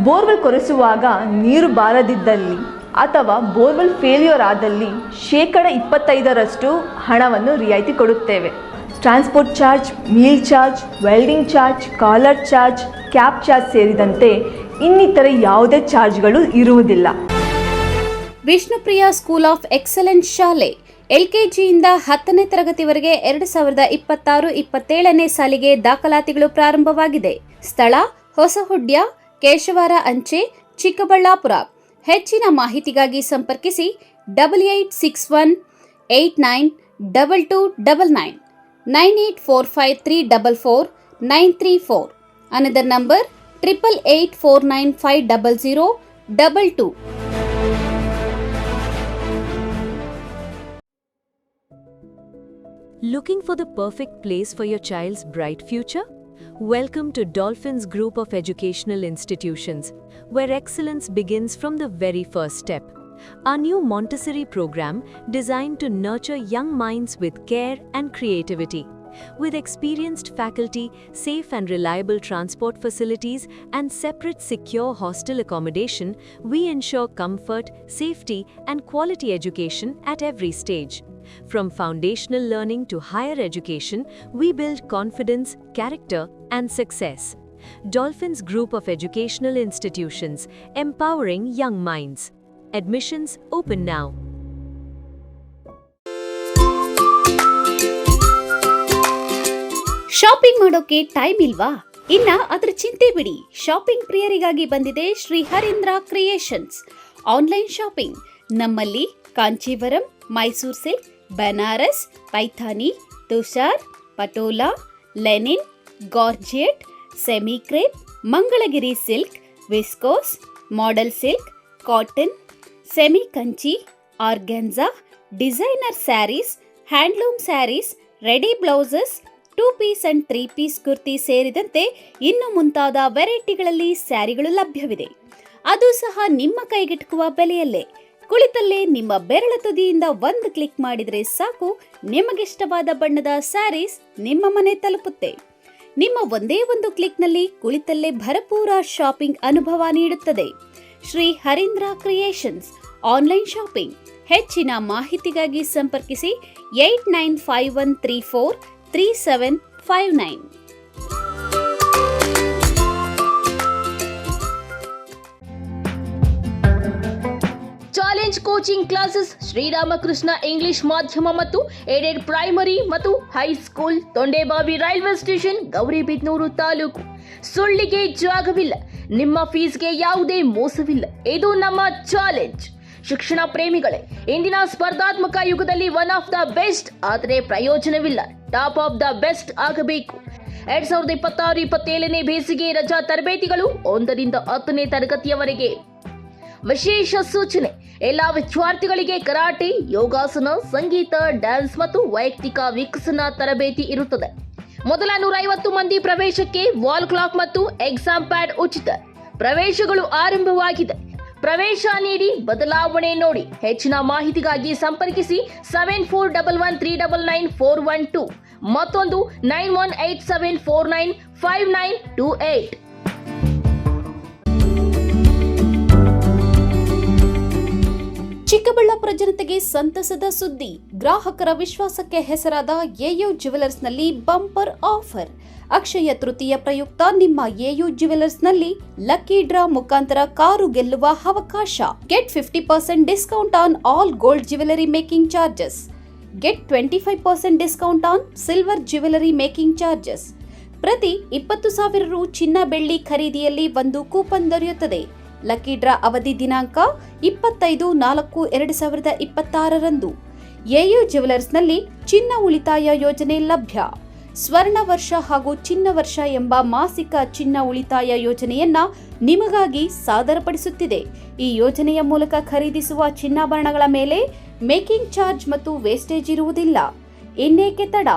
ಬೋರ್ವೆಲ್ ಕೊರೆಸುವಾಗ ನೀರು ಬಾರದಿದ್ದಲ್ಲಿ ಅಥವಾ ಬೋರ್ವೆಲ್ ಫೇಲ್ಯೂರ್ ಆದಲ್ಲಿ 25% ಹಣವನ್ನು ರಿಯಾಯಿತಿ ಕೊಡುತ್ತೇವೆ. Transport charge, meal charge, welding charge, collar charge, cab charge ಸೇರಿದಂತೆ ಇನ್ನಿತರೆ ಯಾವುದೇ ಚಾರ್ಜ್ಗಳು ಇರುವುದಿಲ್ಲ. ವಿಷ್ಣುಪ್ರಿಯ ಸ್ಕೂಲ್ ಆಫ್ ಎಕ್ಸಲೆನ್ಸ್ ಶಾಲೆ ಎಲ್ಕೆಜಿಯಿಂದ 10ನೇ ತರಗತಿವರೆಗೆ 2026-27ನೇ ಸಾಲಿಗೆ ದಾಖಲಾತಿಗಳು ಪ್ರಾರಂಭವಾಗಿದೆ. ಸ್ಥಳ ಹೊಸಹುಡ್ಯ, ಕೇಶವಾರ ಅಂಚೆ, ಚಿಕ್ಕಬಳ್ಳಾಪುರ. ಹೆಚ್ಚಿನ ಮಾಹಿತಿಗಾಗಿ ಸಂಪರ್ಕಿಸಿ 8861 892299 9845344934. Another number 8884950022. Looking for the perfect place for your child's bright future? Welcome to Dolphins Group of Educational Institutions, where excellence begins from the very first step. Our new Montessori program designed to nurture young minds with care and creativity. With experienced faculty, safe and reliable transport facilities, and separate secure hostel accommodation, we ensure comfort, safety, and quality education at every stage. From foundational learning to higher education, we build confidence, character, and success. Dolphins Group of Educational Institutions, empowering young minds. Admissions open now. Shopping ಮಾಡೋಕೆ time ಇಲ್ವಾ? ಇನ್ನ ಅದರ ಚಿಂತೆ ಬಿಡಿ. Shopping ಪ್ರಿಯರಿಗಾಗಿ ಬಂದಿದೆ Shri Harindra creations online shopping. ನಮ್ಮಲ್ಲಿ Kanjeevaram, Mysuru silk, Banaras, Paithani, tussar, Patola, linen, georgette, semi crepe, Mangalagiri silk, viscose, modal silk, cotton, semi Kanchi, organza, designer saris, handloom saris, ready blouses, 2 piece and 3 piece kurti ಸೇರಿದಂತೆ ಇನ್ನು ಮುಂತಾದ ವೆರೈಟಿಗಳಲ್ಲಿ ಸ್ಯಾರಿಗಳು ಲಭ್ಯವಿದೆ. ಅದು ಸಹ ನಿಮ್ಮ ಕೈಗೆಟುಕುವ ಬೆಲೆಯಲ್ಲೇ. ಕುಳಿತಲ್ಲೇ ನಿಮ್ಮ ಬೆರಳ ತುದಿಯಿಂದ ಒಂದು ಕ್ಲಿಕ್ ಮಾಡಿದರೆ ಸಾಕು, ನಿಮಗಿಷ್ಟವಾದ ಬಣ್ಣದ ಸ್ಯಾರೀಸ್ ನಿಮ್ಮ ಮನೆ ತಲುಪುತ್ತೆ. ನಿಮ್ಮ ಒಂದೇ ಒಂದು ಕ್ಲಿಕ್ನಲ್ಲಿ ಕುಳಿತಲ್ಲೇ ಭರಪೂರ ಶಾಪಿಂಗ್ ಅನುಭವ ನೀಡುತ್ತದೆ. Shri Harindra creations online shopping. ಹೆಚ್ಚಿನ ಮಾಹಿತಿಗಾಗಿ ಸಂಪರ್ಕಿಸಿ 895134 3759. Challenge coaching classes Sriramakrishna English ಮಾಧ್ಯಮ ಮತ್ತು ಏಡೆಡ್ ಪ್ರೈಮರಿ ಮತ್ತು high school, Tondebavi railway station, Gauribidanur taluk. ಸುಳ್ಳಿಗೆ ಜಾಗವಿಲ್ಲ, ನಿಮ್ಮ ಫೀಸ್ಗೆ ಯಾವುದೇ ಮೋಸವಿಲ್ಲ. ಇದು ನಮ್ಮ ಚಾಲೆಂಜ್. ಶಿಕ್ಷಣ ಪ್ರೇಮಿಗಳೇ, ಇಂದಿನ ಸ್ಪರ್ಧಾತ್ಮಕ ಯುಗದಲ್ಲಿ ಒನ್ ಆಫ್ ದ ಬೆಸ್ಟ್ ಆದರೆ ಪ್ರಯೋಜನವಿಲ್ಲ, ಟಾಪ್ ಆಫ್ ದ ಬೆಸ್ಟ್ ಆಗಬೇಕು. 2026-27ನೇ ಬೇಸಿಗೆ ರಜಾ ತರಬೇತಿಗಳು 1ರಿಂದ 10ನೇ ತರಗತಿಯವರೆಗೆ. ವಿಶೇಷ ಸೂಚನೆ: ಎಲ್ಲಾ ವಿದ್ಯಾರ್ಥಿಗಳಿಗೆ ಕರಾಟೆ, ಯೋಗಾಸನ, ಸಂಗೀತ, ಡ್ಯಾನ್ಸ್ ಮತ್ತು ವೈಯಕ್ತಿಕ ವಿಕಸನ ತರಬೇತಿ ಇರುತ್ತದೆ. ಮೊದಲ 150 ಮಂದಿ ಪ್ರವೇಶಕ್ಕೆ ವಾಲ್ ಕ್ಲಾಕ್ ಮತ್ತು ಎಕ್ಸಾಮ್ ಪ್ಯಾಡ್ ಉಚಿತ. ಪ್ರವೇಶಗಳು ಆರಂಭವಾಗಿದೆ. ಪ್ರವೇಶ ನೀಡಿ, ಬದಲಾವಣೆ ನೋಡಿ. ಹೆಚ್ಚಿನ ಮಾಹಿತಿಗಾಗಿ ಸಂಪರ್ಕಿಸಿ 7411399412 ಮತ್ತೊಂದು 9187495928. ಚಿಕ್ಕಬಳ್ಳಾಪುರ ಜನತೆಗೆ ಸಂತಸದ ಸುದ್ದಿ. ಗ್ರಾಹಕರ ವಿಶ್ವಾಸಕ್ಕೆ ಹೆಸರಾದ AU ಜ್ಯುವೆಲರ್ಸ್ನಲ್ಲಿ bumper offer. Akshaya Tritiya ಪ್ರಯುಕ್ತ ನಿಮ್ಮ ಎಯು ಜ್ಯುವೆಲರ್ಸ್ನಲ್ಲಿ ಲಕ್ಕಿ ಡ್ರಾ ಮುಖಾಂತರ ಕಾರು ಗೆಲ್ಲುವ ಅವಕಾಶ. Get 50% discount on all gold jewellery making charges. Get 25% discount on silver jewellery making charges. ಪ್ರತಿ 20,000 ರು ಚಿನ್ನ ಬೆಳ್ಳಿ ಖರೀದಿಯಲ್ಲಿ ಒಂದು ಕೂಪನ್ ದೊರೆಯುತ್ತದೆ. ಲಕ್ಕಿ ಡ್ರಾ ಅವಧಿ ದಿನಾಂಕ 25/4/2026 ಎಯು ಜ್ಯುವೆಲರ್ಸ್ನಲ್ಲಿ ಚಿನ್ನ ಉಳಿತಾಯ ಯೋಜನೆ ಲಭ್ಯ. ಸ್ವರ್ಣ ವರ್ಷ ಹಾಗೂ ಚಿನ್ನ ವರ್ಷ ಎಂಬ ಮಾಸಿಕ ಚಿನ್ನ ಉಳಿತಾಯ ಯೋಜನೆಯನ್ನ ನಿಮಗಾಗಿ ಸಾದರಪಡಿಸುತ್ತಿದೆ. ಈ ಯೋಜನೆಯ ಮೂಲಕ ಖರೀದಿಸುವ ಚಿನ್ನಾಭರಣಗಳ ಮೇಲೆ ಮೇಕಿಂಗ್ ಚಾರ್ಜ್ ಮತ್ತು ವೇಸ್ಟೇಜ್ ಇರುವುದಿಲ್ಲ. ಇನ್ನೇಕೆ ತಡ?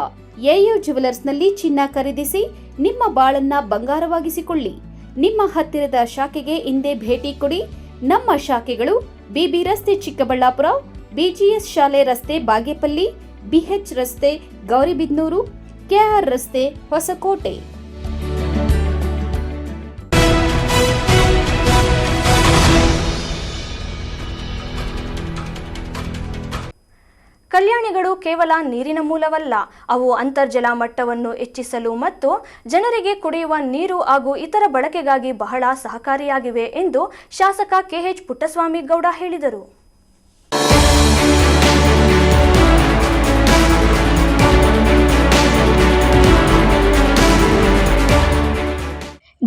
ಎಯು ಜ್ಯುವೆಲರ್ಸ್ನಲ್ಲಿ ಚಿನ್ನ ಖರೀದಿಸಿ ನಿಮ್ಮ ಬಾಳನ್ನ ಬಂಗಾರವಾಗಿಸಿಕೊಳ್ಳಿ. ನಿಮ್ಮ ಹತ್ತಿರದ ಶಾಖೆಗೆ ಇಂದೇ ಭೇಟಿ ಕೊಡಿ. ನಮ್ಮ ಶಾಖೆಗಳು ಬಿಬಿ ರಸ್ತೆ ಚಿಕ್ಕಬಳ್ಳಾಪುರ, ಬಿಜಿಎಸ್ ಶಾಲೆ ರಸ್ತೆ ಬಾಗೇಪಲ್ಲಿ, ಬಿಎಚ್ ರಸ್ತೆ ಗೌರಿಬಿದನೂರು, ಕೆಆರ್ ರಸ್ತೆ ಹೊಸಕೋಟೆ. ಕಲ್ಯಾಣಿಗಳು ಕೇವಲ ನೀರಿನ ಮೂಲವಲ್ಲ, ಅವು ಅಂತರ್ಜಲ ಮಟ್ಟವನ್ನು ಹೆಚ್ಚಿಸಲು ಮತ್ತು ಜನರಿಗೆ ಕುಡಿಯುವ ನೀರು ಹಾಗೂ ಇತರ ಬಳಕೆಗಾಗಿ ಬಹಳ ಸಹಕಾರಿಯಾಗಿವೆ ಎಂದು ಶಾಸಕ ಕೆಎಚ್ ಪುಟ್ಟಸ್ವಾಮಿ ಗೌಡ ಹೇಳಿದರು.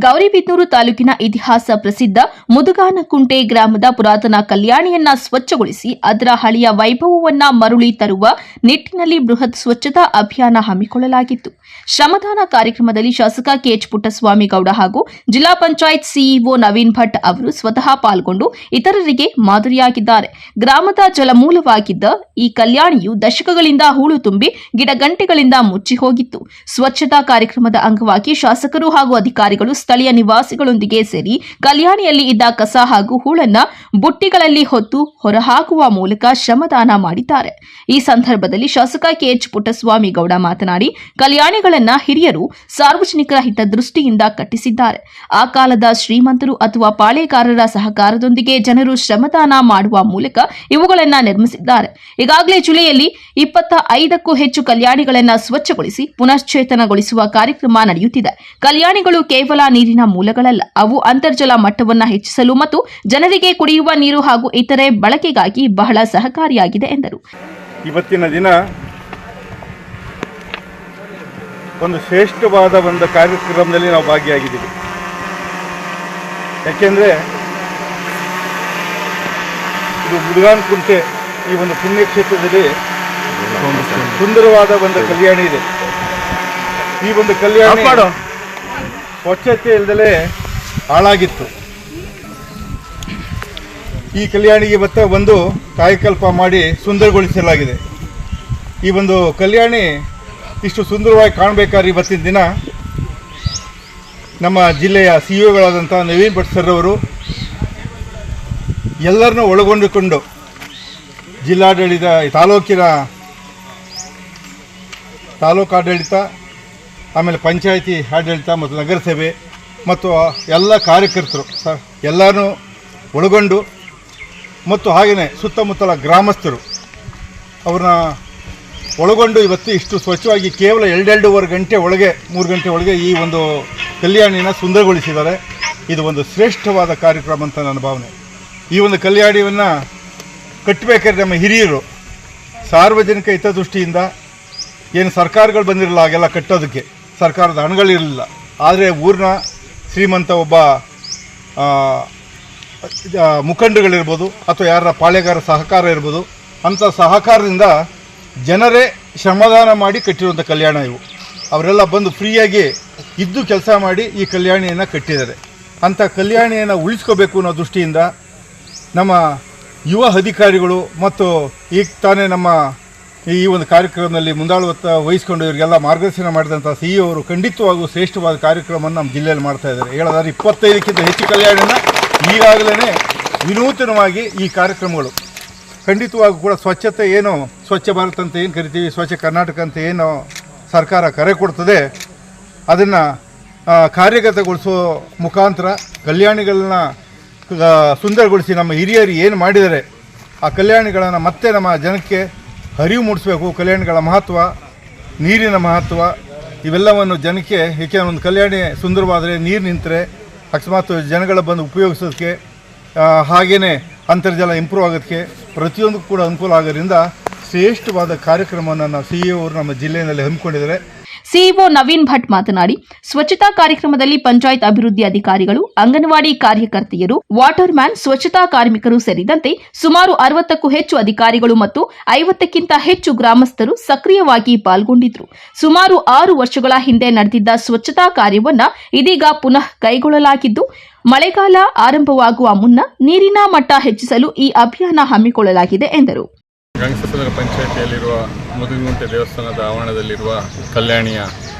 ಗೌರಿಬಿದನೂರು ತಾಲೂಕಿನ ಇತಿಹಾಸ ಪ್ರಸಿದ್ಧ ಮುದುಗಾನಕುಂಟೆ ಗ್ರಾಮದ ಪುರಾತನ ಕಲ್ಯಾಣಿಯನ್ನ ಸ್ವಚ್ಛಗೊಳಿಸಿ ಅದರ ಹಳೆಯ ವೈಭವವನ್ನ ಮರಳಿ ತರುವ ನಿಟ್ಟಿನಲ್ಲಿ ಬೃಹತ್ ಸ್ವಚ್ಛತಾ ಅಭಿಯಾನ ಹಮ್ಮಿಕೊಳ್ಳಲಾಗಿತ್ತು. ಶ್ರಮದಾನ ಕಾರ್ಯಕ್ರಮದಲ್ಲಿ ಶಾಸಕ ಕೆಎಚ್ ಪುಟ್ಟಸ್ವಾಮಿ ಗೌಡ ಹಾಗೂ ಜಿಲ್ಲಾ ಪಂಚಾಯತ್ ಸಿಇಒ ನವೀನ್ ಭಟ್ ಅವರು ಸ್ವತಃ ಪಾಲ್ಗೊಂಡು ಇತರರಿಗೆ ಮಾದರಿಯಾಗಿದ್ದಾರೆ. ಗ್ರಾಮದ ಜಲಮೂಲವಾಗಿದ್ದ ಈ ಕಲ್ಯಾಣಿಯು ದಶಕಗಳಿಂದ ಹೂಳು ತುಂಬಿ ಗಿಡಗಂಟೆಗಳಿಂದ ಮುಚ್ಚಿ ಹೋಗಿತ್ತು. ಸ್ವಚ್ಛತಾ ಕಾರ್ಯಕ್ರಮದ ಅಂಗವಾಗಿ ಶಾಸಕರು ಹಾಗೂ ಅಧಿಕಾರಿಗಳು ಸ್ಥಳೀಯ ನಿವಾಸಿಗಳೊಂದಿಗೆ ಸೇರಿ ಕಲ್ಯಾಣಿಯಲ್ಲಿ ಇದ್ದ ಕಸ ಹಾಗೂ ಹೂಳನ್ನ ಬುಟ್ಟಿಗಳಲ್ಲಿ ಹೊತ್ತು ಹೊರಹಾಕುವ ಮೂಲಕ ಶ್ರಮದಾನ ಮಾಡಿದ್ದಾರೆ. ಈ ಸಂದರ್ಭದಲ್ಲಿ ಶಾಸಕ ಕೆಎಚ್ ಪುಟ್ಟಸ್ವಾಮಿ ಗೌಡ ಮಾತನಾಡಿ, ಕಲ್ಯಾಣಿಗಳನ್ನ ಹಿರಿಯರು ಸಾರ್ವಜನಿಕರ ಹಿತದೃಷ್ಟಿಯಿಂದ ಕಟ್ಟಿಸಿದ್ದಾರೆ. ಆ ಕಾಲದ ಶ್ರೀಮಂತರು ಅಥವಾ ಪಾಳೆಗಾರರ ಸಹಕಾರದೊಂದಿಗೆ ಜನರು ಶ್ರಮದಾನ ಮಾಡುವ ಮೂಲಕ ಇವುಗಳನ್ನು ನಿರ್ಮಿಸಿದ್ದಾರೆ. ಈಗಾಗಲೇ ಜಿಲ್ಲೆಯಲ್ಲಿ 25ಕ್ಕೂ ಹೆಚ್ಚು ಕಲ್ಯಾಣಿಗಳನ್ನ ಸ್ವಚ್ಛಗೊಳಿಸಿ ಪುನಶ್ಚೇತನಗೊಳಿಸುವ ಕಾರ್ಯಕ್ರಮ ನಡೆಯುತ್ತಿದೆ. ಕಲ್ಯಾಣಿಗಳು ಕೇವಲ ನೀರಿನ ಮೂಲಗಳಲ್ಲ, ಅವು ಅಂತರ್ಜಲ ಮಟ್ಟವನ್ನು ಹೆಚ್ಚಿಸಲು ಮತ್ತು ಜನರಿಗೆ ಕುಡಿಯುವ ನೀರು ಹಾಗೂ ಇತರೆ ಬಳಕೆಗಾಗಿ ಬಹಳ ಸಹಕಾರಿಯಾಗಿದೆ ಎಂದರು. ಇವತ್ತಿನ ದಿನ ಒಂದು ಶ್ರೇಷ್ಠವಾದ ಒಂದು ಕಾರ್ಯಕ್ರಮದಲ್ಲಿ ನಾವು ಭಾಗಿಯಾಗಿದ್ದೀವಿ. ಯಾಕೆಂದರೆ ಇದು ಮುದುಗಾನಕುಂಟೆ ಈ ಒಂದು ಪುಣ್ಯಕ್ಷೇತ್ರದಲ್ಲಿ ಸುಂದರವಾದ ಒಂದು ಕಲ್ಯಾಣಿ ಇದೆ. ಈ ಒಂದು ಕಲ್ಯಾಣಿ ಸ್ವಚ್ಛತೆ ಇಲ್ಲದಲೇ ಹಾಳಾಗಿತ್ತು. ಈ ಕಲ್ಯಾಣಿಗೆ ಮತ್ತೆ ಒಂದು ಕಾಯಕಲ್ಪ ಮಾಡಿ ಸುಂದರಗೊಳಿಸಲಾಗಿದೆ. ಈ ಒಂದು ಕಲ್ಯಾಣಿ ಇಷ್ಟು ಸುಂದರವಾಗಿ ಕಾಣಬೇಕಾದ್ರೆ ಇವತ್ತಿನ ದಿನ ನಮ್ಮ ಜಿಲ್ಲೆಯ ಸಿಇಒಗಳಾದಂಥ ನವೀನ್ ಭಟ್ ಸರ್ ಅವರು ಎಲ್ಲರನ್ನೂ ಒಳಗೊಂಡುಕೊಂಡು ಜಿಲ್ಲಾಡಳಿತ, ತಾಲೂಕಾಡಳಿತ, ಆಮೇಲೆ ಪಂಚಾಯಿತಿ ಆಡಳಿತ ಮತ್ತು ನಗರಸಭೆ ಮತ್ತು ಎಲ್ಲ ಕಾರ್ಯಕರ್ತರು ಎಲ್ಲರನ್ನೂ ಒಳಗೊಂಡು ಮತ್ತು ಹಾಗೆಯೇ ಸುತ್ತಮುತ್ತಲ ಗ್ರಾಮಸ್ಥರು ಅವ್ರನ್ನ ಒಳಗೊಂಡು ಇವತ್ತು ಇಷ್ಟು ಸ್ವಚ್ಛವಾಗಿ ಕೇವಲ 2-2.5 ಗಂಟೆ ಒಳಗೆ 3 ಗಂಟೆ ಒಳಗೆ ಈ ಒಂದು ಕಲ್ಯಾಣಿನ ಸುಂದರಗೊಳಿಸಿದ್ದಾರೆ. ಇದು ಒಂದು ಶ್ರೇಷ್ಠವಾದ ಕಾರ್ಯಕ್ರಮ ಅಂತ ನನ್ನ ಭಾವನೆ. ಈ ಒಂದು ಕಲ್ಯಾಣಿಯನ್ನು ಕಟ್ಟಬೇಕಾದ್ರೆ ನಮ್ಮ ಹಿರಿಯರು ಸಾರ್ವಜನಿಕ ಹಿತದೃಷ್ಟಿಯಿಂದ ಏನು ಸರ್ಕಾರಗಳು ಬಂದಿರಲಿಲ್ಲ, ಹಾಗೆಲ್ಲ ಕಟ್ಟೋದಕ್ಕೆ ಸರ್ಕಾರದ ಹಣಗಳಿರಲಿಲ್ಲ. ಆದರೆ ಊರಿನ ಶ್ರೀಮಂತ ಒಬ್ಬ ಮುಖಂಡಗಳಿರ್ಬೋದು ಅಥವಾ ಯಾರ ಪಾಳೆಗಾರ ಸಹಕಾರ ಇರ್ಬೋದು, ಅಂಥ ಸಹಕಾರದಿಂದ ಜನರೇ ಶ್ರಮದಾನ ಮಾಡಿ ಕಟ್ಟಿರುವಂಥ ಕಲ್ಯಾಣ ಇವು. ಅವರೆಲ್ಲ ಬಂದು ಫ್ರೀಯಾಗಿ ಇದ್ದು ಕೆಲಸ ಮಾಡಿ ಈ ಕಲ್ಯಾಣಿಯನ್ನು ಕಟ್ಟಿದ್ದಾರೆ. ಅಂಥ ಕಲ್ಯಾಣಿಯನ್ನು ಉಳಿಸ್ಕೋಬೇಕು ಅನ್ನೋ ದೃಷ್ಟಿಯಿಂದ ನಮ್ಮ ಯುವ ಅಧಿಕಾರಿಗಳು ಮತ್ತು ಈಗ ತಾನೇ ನಮ್ಮ ಈ ಒಂದು ಕಾರ್ಯಕ್ರಮದಲ್ಲಿ ಮುಂದಾಳುವತ್ತ ವಹಿಸ್ಕೊಂಡು ಇವರಿಗೆಲ್ಲ ಮಾರ್ಗದರ್ಶನ ಮಾಡಿದಂಥ CEO ಅವರು ಖಂಡಿತವಾಗೂ ಶ್ರೇಷ್ಠವಾದ ಕಾರ್ಯಕ್ರಮವನ್ನು ನಮ್ಮ ಜಿಲ್ಲೆಯಲ್ಲಿ ಮಾಡ್ತಾ ಇದ್ದಾರೆ. ಹೇಳೋದಾದ್ರೆ 25ಕ್ಕಿಂತ ಹೆಚ್ಚು ಕಲ್ಯಾಣಿನ ಈಗಾಗಲೇ ವಿನೂತನವಾಗಿ ಈ ಕಾರ್ಯಕ್ರಮಗಳು ಖಂಡಿತವಾಗೂ ಕೂಡ ಸ್ವಚ್ಛತೆ ಏನು ಸ್ವಚ್ಛ ಭಾರತ್ ಅಂತ ಏನು ಕರಿತೀವಿ, ಸ್ವಚ್ಛ ಕರ್ನಾಟಕ ಅಂತ ಏನು ಸರ್ಕಾರ ಕರೆ ಕೊಡ್ತದೆ, ಅದನ್ನು ಕಾರ್ಯಗತಗೊಳಿಸೋ ಮುಖಾಂತರ ಕಲ್ಯಾಣಿಗಳನ್ನ ಸುಂದರಗೊಳಿಸಿ ನಮ್ಮ ಹಿರಿಯರು ಏನು ಮಾಡಿದ್ದಾರೆ ಆ ಕಲ್ಯಾಣಿಗಳನ್ನು ಮತ್ತೆ ನಮ್ಮ ಜನಕ್ಕೆ ಅರಿವು ಮೂಡಿಸಬೇಕು. ಕಲ್ಯಾಣಿಗಳ ಮಹತ್ವ, ನೀರಿನ ಮಹತ್ವ ಇವೆಲ್ಲವನ್ನು ಜನಕ್ಕೆ, ಏಕೆಂದರೆ ಒಂದು ಕಲ್ಯಾಣಿ ಸುಂದರವಾದರೆ ನೀರು ನಿಂತರೆ ಅಕಸ್ಮಾತ್ ಜನಗಳ ಬಂದು ಉಪಯೋಗಿಸೋದಕ್ಕೆ ಹಾಗೆಯೇ ಅಂತರ್ಜಲ ಇಂಪ್ರೂವ್ ಆಗೋದಕ್ಕೆ ಪ್ರತಿಯೊಂದಕ್ಕೂ ಕೂಡ ಅನುಕೂಲ ಆಗೋದ್ರಿಂದ ಶ್ರೇಷ್ಠವಾದ ಕಾರ್ಯಕ್ರಮವನ್ನು ನಾವು CEO ಅವರು ನಮ್ಮ ಜಿಲ್ಲೆಯಲ್ಲಿ ಹಮ್ಮಿಕೊಂಡಿದ್ದಾರೆ. ಸಿಇಒ ನವೀನ್ ಭಟ್ ಮಾತನಾಡಿ, ಸ್ವಚ್ಛತಾ ಕಾರ್ಯಕ್ರಮದಲ್ಲಿ ಪಂಚಾಯತ್ ಅಭಿವೃದ್ಧಿ ಅಧಿಕಾರಿಗಳು, ಅಂಗನವಾಡಿ ಕಾರ್ಯಕರ್ತೆಯರು, ವಾಟರ್ ಮ್ಯಾನ್, ಸ್ವಚ್ಛತಾ ಕಾರ್ಮಿಕರು ಸೇರಿದಂತೆ ಸುಮಾರು 60ಕ್ಕೂ ಹೆಚ್ಚು ಅಧಿಕಾರಿಗಳು ಮತ್ತು 50ಕ್ಕಿಂತ ಹೆಚ್ಚು ಗ್ರಾಮಸ್ಥರು ಸಕ್ರಿಯವಾಗಿ ಪಾಲ್ಗೊಂಡಿದ್ದರು. ಸುಮಾರು 6 ವರ್ಷಗಳ ಹಿಂದೆ ನಡೆದಿದ್ದ ಸ್ವಚ್ಛತಾ ಕಾರ್ಯವನ್ನ ಇದೀಗ ಪುನಃ ಕೈಗೊಳ್ಳಲಾಗಿದ್ದು, ಮಳೆಗಾಲ ಆರಂಭವಾಗುವ ಮುನ್ನ ನೀರಿನ ಮಟ್ಟ ಹೆಚ್ಚಿಸಲು ಈ ಅಭಿಯಾನ ಹಮ್ಮಿಕೊಳ್ಳಲಾಗಿದೆ ಎಂದರು. ಗಂಗಸಂದ್ರ ಪಂಚಾಯಿತಿಯಲ್ಲಿರುವ ಮುದುಗುಂಟೆ ದೇವಸ್ಥಾನದ ಆವರಣದಲ್ಲಿರುವ ಕಲ್ಯಾಣಿಯ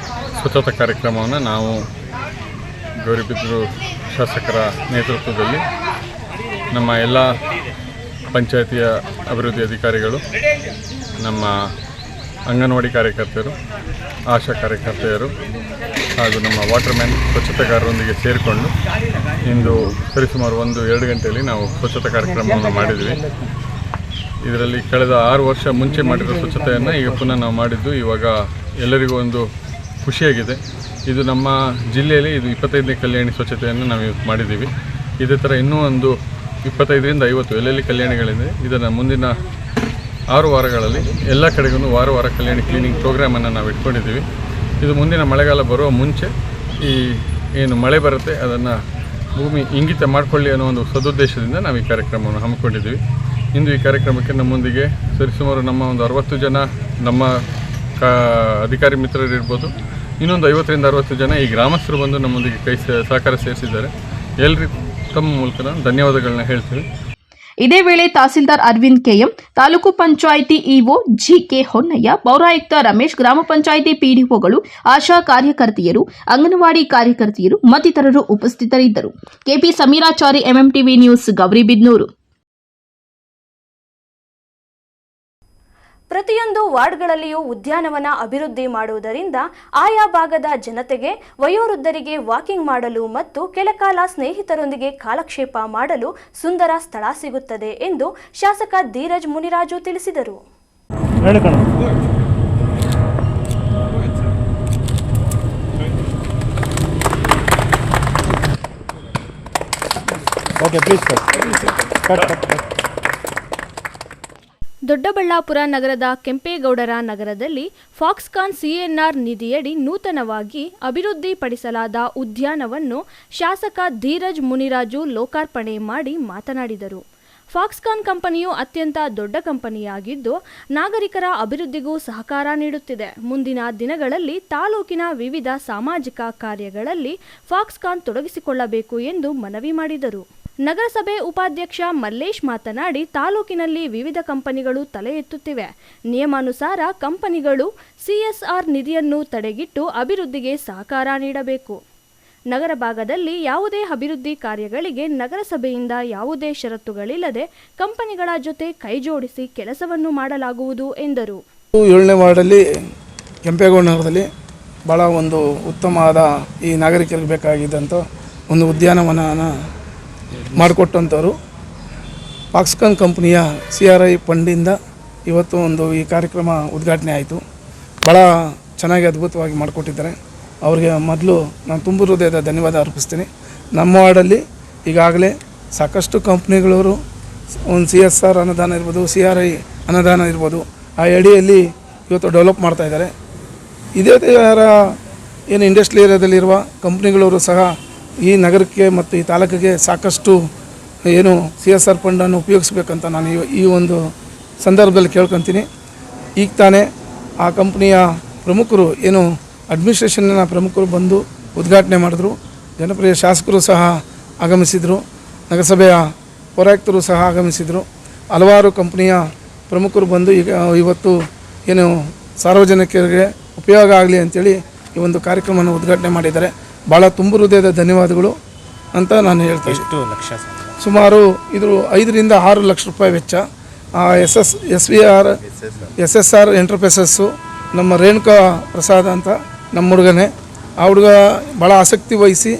ಸ್ವಚ್ಛತಾ ಕಾರ್ಯಕ್ರಮವನ್ನು ನಾವು ಗೌರಿಬಿದನೂರು ಶಾಸಕರ ನೇತೃತ್ವದಲ್ಲಿ ನಮ್ಮ ಎಲ್ಲ ಪಂಚಾಯಿತಿಯ ಅಭಿವೃದ್ಧಿ ಅಧಿಕಾರಿಗಳು, ನಮ್ಮ ಅಂಗನವಾಡಿ ಕಾರ್ಯಕರ್ತರು, ಆಶಾ ಕಾರ್ಯಕರ್ತೆಯರು ಹಾಗೂ ನಮ್ಮ ವಾಟರ್ ಮ್ಯಾನ್ ಸ್ವಚ್ಛತೆಗಾರರೊಂದಿಗೆ ಸೇರಿಕೊಂಡು ಇಂದು ಸರಿಸುಮಾರು 1-2 ಗಂಟೆಯಲ್ಲಿ ನಾವು ಸ್ವಚ್ಛತಾ ಕಾರ್ಯಕ್ರಮವನ್ನು ಮಾಡಿದ್ವಿ. ಇದರಲ್ಲಿ ಕಳೆದ 6 ವರ್ಷ ಮುಂಚೆ ಮಾಡಿರೋ ಸ್ವಚ್ಛತೆಯನ್ನು ಈಗ ಪುನಃ ನಾವು ಮಾಡಿದ್ದು ಇವಾಗ ಎಲ್ಲರಿಗೂ ಒಂದು ಖುಷಿಯಾಗಿದೆ. ಇದು ನಮ್ಮ ಜಿಲ್ಲೆಯಲ್ಲಿ ಇದು 25ನೇ ಕಲ್ಯಾಣಿ ಸ್ವಚ್ಛತೆಯನ್ನು ನಾವು ಇವತ್ತು ಮಾಡಿದ್ದೀವಿ. ಇದೇ ಥರ ಇನ್ನೂ ಒಂದು 25ರಿಂದ 50 ಎಲ್ಲೆಲ್ಲಿ ಕಲ್ಯಾಣಿಗಳಿದೆ. ಇದನ್ನು ಮುಂದಿನ 6 ವಾರಗಳಲ್ಲಿ ಎಲ್ಲ ಕಡೆಗೂ ವಾರ ಕಲ್ಯಾಣಿ ಕ್ಲೀನಿಂಗ್ ಪ್ರೋಗ್ರಾಮನ್ನು ನಾವು ಇಟ್ಕೊಂಡಿದ್ದೀವಿ. ಇದು ಮುಂದಿನ ಮಳೆಗಾಲ ಬರುವ ಮುಂಚೆ ಈ ಏನು ಮಳೆ ಬರುತ್ತೆ ಅದನ್ನು ಭೂಮಿ ಇಂಗಿತ ಮಾಡಿಕೊಳ್ಳಿ ಅನ್ನೋ ಒಂದು ಸದುದ್ದೇಶದಿಂದ ನಾವು ಈ ಕಾರ್ಯಕ್ರಮವನ್ನು ಹಮ್ಮಿಕೊಂಡಿದ್ದೀವಿ. ಇಂದು ಈ ಕಾರ್ಯಕ್ರಮಕ್ಕೆ ನಮ್ಮೊಂದಿಗೆ ಸರಿಸುಮಾರು ನಮ್ಮ ಒಂದು 60 ಜನ ನಮ್ಮ ಅಧಿಕಾರಿ ಮಿತ್ರರಿರ್ಬೋದು, ಇನ್ನೊಂದು 50ರಿಂದ 60 ಜನ ಈ ಗ್ರಾಮಸ್ಥರು ಬಂದು ನಮ್ಮೊಂದಿಗೆ ಸಹಕಾರ ಸೇರಿಸಿದ್ದಾರೆ. ಎಲ್ಲರಿಗೂ ತಮ್ಮ ಮೂಲಕ ನಾನು ಧನ್ಯವಾದಗಳನ್ನ ಹೇಳ್ತೀವಿ. ಇದೇ ವೇಳೆ tahsildar Aravind K M, taluk panchayat EO G K Honnaiah, ಪೌರಾಯುಕ್ತ ರಮೇಶ್, ಗ್ರಾಮ ಪಂಚಾಯಿತಿ ಪಿಡಿಒಗಳು, ಆಶಾ ಕಾರ್ಯಕರ್ತೆಯರು, ಅಂಗನವಾಡಿ ಕಾರ್ಯಕರ್ತೆಯರು ಮತ್ತಿತರರು ಉಪಸ್ಥಿತರಿದ್ದರು. K P Sameerachari, MMTV news, Gauribidanur. ಪ್ರತಿಯೊಂದು ವಾರ್ಡ್ಗಳಲ್ಲಿಯೂ ಉದ್ಯಾನವನ ಅಭಿವೃದ್ಧಿ ಮಾಡುವುದರಿಂದ ಆಯಾ ಭಾಗದ ಜನತೆಗೆ, ವಯೋವೃದ್ಧರಿಗೆ ವಾಕಿಂಗ್ ಮಾಡಲು ಮತ್ತು ಕೆಲಕಾಲ ಸ್ನೇಹಿತರೊಂದಿಗೆ ಕಾಲಕ್ಷೇಪ ಮಾಡಲು ಸುಂದರ ಸ್ಥಳ ಸಿಗುತ್ತದೆ ಎಂದು ಶಾಸಕ ಧೀರಜ್ ಮುನಿರಾಜು ತಿಳಿಸಿದರು. ದೊಡ್ಡಬಳ್ಳಾಪುರ ನಗರದ ಕೆಂಪೇಗೌಡರ ನಗರದಲ್ಲಿ ಫಾಕ್ಸ್ಕಾನ್ ಸಿಎನ್ಆರ್ ನಿಧಿಯಡಿ ನೂತನವಾಗಿ ಅಭಿವೃದ್ಧಿಪಡಿಸಲಾದ ಉದ್ಯಾನವನ್ನು ಶಾಸಕ ಧೀರಜ್ ಮುನಿರಾಜು ಲೋಕಾರ್ಪಣೆ ಮಾಡಿ ಮಾತನಾಡಿದರು. ಫಾಕ್ಸ್ಕಾನ್ ಕಂಪನಿಯು ಅತ್ಯಂತ ದೊಡ್ಡ ಕಂಪನಿಯಾಗಿದ್ದು ನಾಗರಿಕರ ಅಭಿವೃದ್ಧಿಗೂ ಸಹಕಾರ ನೀಡುತ್ತಿದೆ. ಮುಂದಿನ ದಿನಗಳಲ್ಲಿ ತಾಲೂಕಿನ ವಿವಿಧ ಸಾಮಾಜಿಕ ಕಾರ್ಯಗಳಲ್ಲಿ ಫಾಕ್ಸ್ಕಾನ್ ತೊಡಗಿಸಿಕೊಳ್ಳಬೇಕು ಎಂದು ಮನವಿ ಮಾಡಿದರು. ನಗರಸಭೆ ಉಪಾಧ್ಯಕ್ಷ ಮಲ್ಲೇಶ್ ಮಾತನಾಡಿ, ತಾಲೂಕಿನಲ್ಲಿ ವಿವಿಧ ಕಂಪನಿಗಳು ತಲೆ ಎತ್ತುತ್ತಿವೆ. ನಿಯಮಾನುಸಾರ ಕಂಪನಿಗಳು ಸಿಎಸ್ಆರ್ ನಿಧಿಯನ್ನು ತಡೆಗಿಟ್ಟು ಅಭಿವೃದ್ಧಿಗೆ ಸಹಕಾರ ನೀಡಬೇಕು. ನಗರ ಭಾಗದಲ್ಲಿ ಯಾವುದೇ ಅಭಿವೃದ್ಧಿ ಕಾರ್ಯಗಳಿಗೆ ನಗರಸಭೆಯಿಂದ ಯಾವುದೇ ಷರತ್ತುಗಳಿಲ್ಲದೆ ಕಂಪನಿಗಳ ಜೊತೆ ಕೈಜೋಡಿಸಿ ಕೆಲಸವನ್ನು ಮಾಡಲಾಗುವುದು ಎಂದರು. 7ನೇ ವಾರ್ಡಲ್ಲಿ ಕೆಂಪೇಗೌಡ ನಗರದಲ್ಲಿ ಭಾಳ ಒಂದು ಉತ್ತಮವಾದ ಈ ನಾಗರಿಕರಿಗೆ ಬೇಕಾಗಿದ್ದಂಥ ಒಂದು ಉದ್ಯಾನವನ ಮಾಡಿಕೊಟ್ಟಂಥವ್ರು ಫಾಕ್ಸ್ಕಾನ್ ಕಂಪ್ನಿಯ CRI ಫಂಡಿಂದ ಇವತ್ತು ಒಂದು ಈ ಕಾರ್ಯಕ್ರಮ ಉದ್ಘಾಟನೆ ಆಯಿತು. ಭಾಳ ಚೆನ್ನಾಗಿ ಅದ್ಭುತವಾಗಿ ಮಾಡಿಕೊಟ್ಟಿದ್ದಾರೆ. ಅವರಿಗೆ ಮೊದಲು ನಾನು ತುಂಬ ಹೃದಯದ ಧನ್ಯವಾದ ಅರ್ಪಿಸ್ತೀನಿ. ನಮ್ಮ ವಾರ್ಡಲ್ಲಿ ಈಗಾಗಲೇ ಸಾಕಷ್ಟು ಕಂಪ್ನಿಗಳವರು ಒಂದು CSR ಅನುದಾನ ಇರ್ಬೋದು, CRI ಅನುದಾನ ಇರ್ಬೋದು, ಆ ಅಡಿಯಲ್ಲಿ ಇವತ್ತು ಡೆವಲಪ್ ಮಾಡ್ತಾಯಿದ್ದಾರೆ. ಇದೇ ಥರ ಏನು ಇಂಡಸ್ಟ್ರಿ ಏರಿಯಾದಲ್ಲಿರುವ ಕಂಪ್ನಿಗಳವರು ಸಹ ಈ ನಗರಕ್ಕೆ ಮತ್ತು ಈ ತಾಲೂಕಿಗೆ ಸಾಕಷ್ಟು ಏನು CSR ಫಂಡನ್ನು ಉಪಯೋಗಿಸ್ಬೇಕಂತ ನಾನು ಈ ಒಂದು ಸಂದರ್ಭದಲ್ಲಿ ಕೇಳ್ಕೊತೀನಿ. ಈಗ ತಾನೇ ಆ ಕಂಪ್ನಿಯ ಪ್ರಮುಖರು ಏನು ಅಡ್ಮಿನಿಸ್ಟ್ರೇಷನ್ನ ಪ್ರಮುಖರು ಬಂದು ಉದ್ಘಾಟನೆ ಮಾಡಿದ್ರು. ಜನಪ್ರಿಯ ಶಾಸಕರು ಸಹ ಆಗಮಿಸಿದರು, ನಗರಸಭೆಯ ಪೌರಾಯುಕ್ತರು ಸಹ ಆಗಮಿಸಿದರು. ಹಲವಾರು ಕಂಪ್ನಿಯ ಪ್ರಮುಖರು ಬಂದು ಇವತ್ತು ಏನು ಸಾರ್ವಜನಿಕರಿಗೆ ಉಪಯೋಗ ಆಗಲಿ ಅಂಥೇಳಿ ಈ ಒಂದು ಕಾರ್ಯಕ್ರಮವನ್ನು ಉದ್ಘಾಟನೆ ಮಾಡಿದ್ದಾರೆ. ಭಾಳ ತುಂಬ ಹೃದಯದ ಧನ್ಯವಾದಗಳು ಅಂತ ನಾನು ಹೇಳ್ತೀನಿ. ಎಷ್ಟು ಲಕ್ಷ? ಸುಮಾರು ಇದು 5 ರಿಂದ 6 ಲಕ್ಷ ರೂಪಾಯಿ ವೆಚ್ಚ. SSR ಎಂಟರ್ಪ್ರೈಸಸ್ಸು ನಮ್ಮ ರೇಣುಕಾ ಪ್ರಸಾದ್ ಅಂತ ನಮ್ಮ ಹುಡುಗನೇ. ಆ ಹುಡುಗ ಭಾಳ ಆಸಕ್ತಿ ವಹಿಸಿ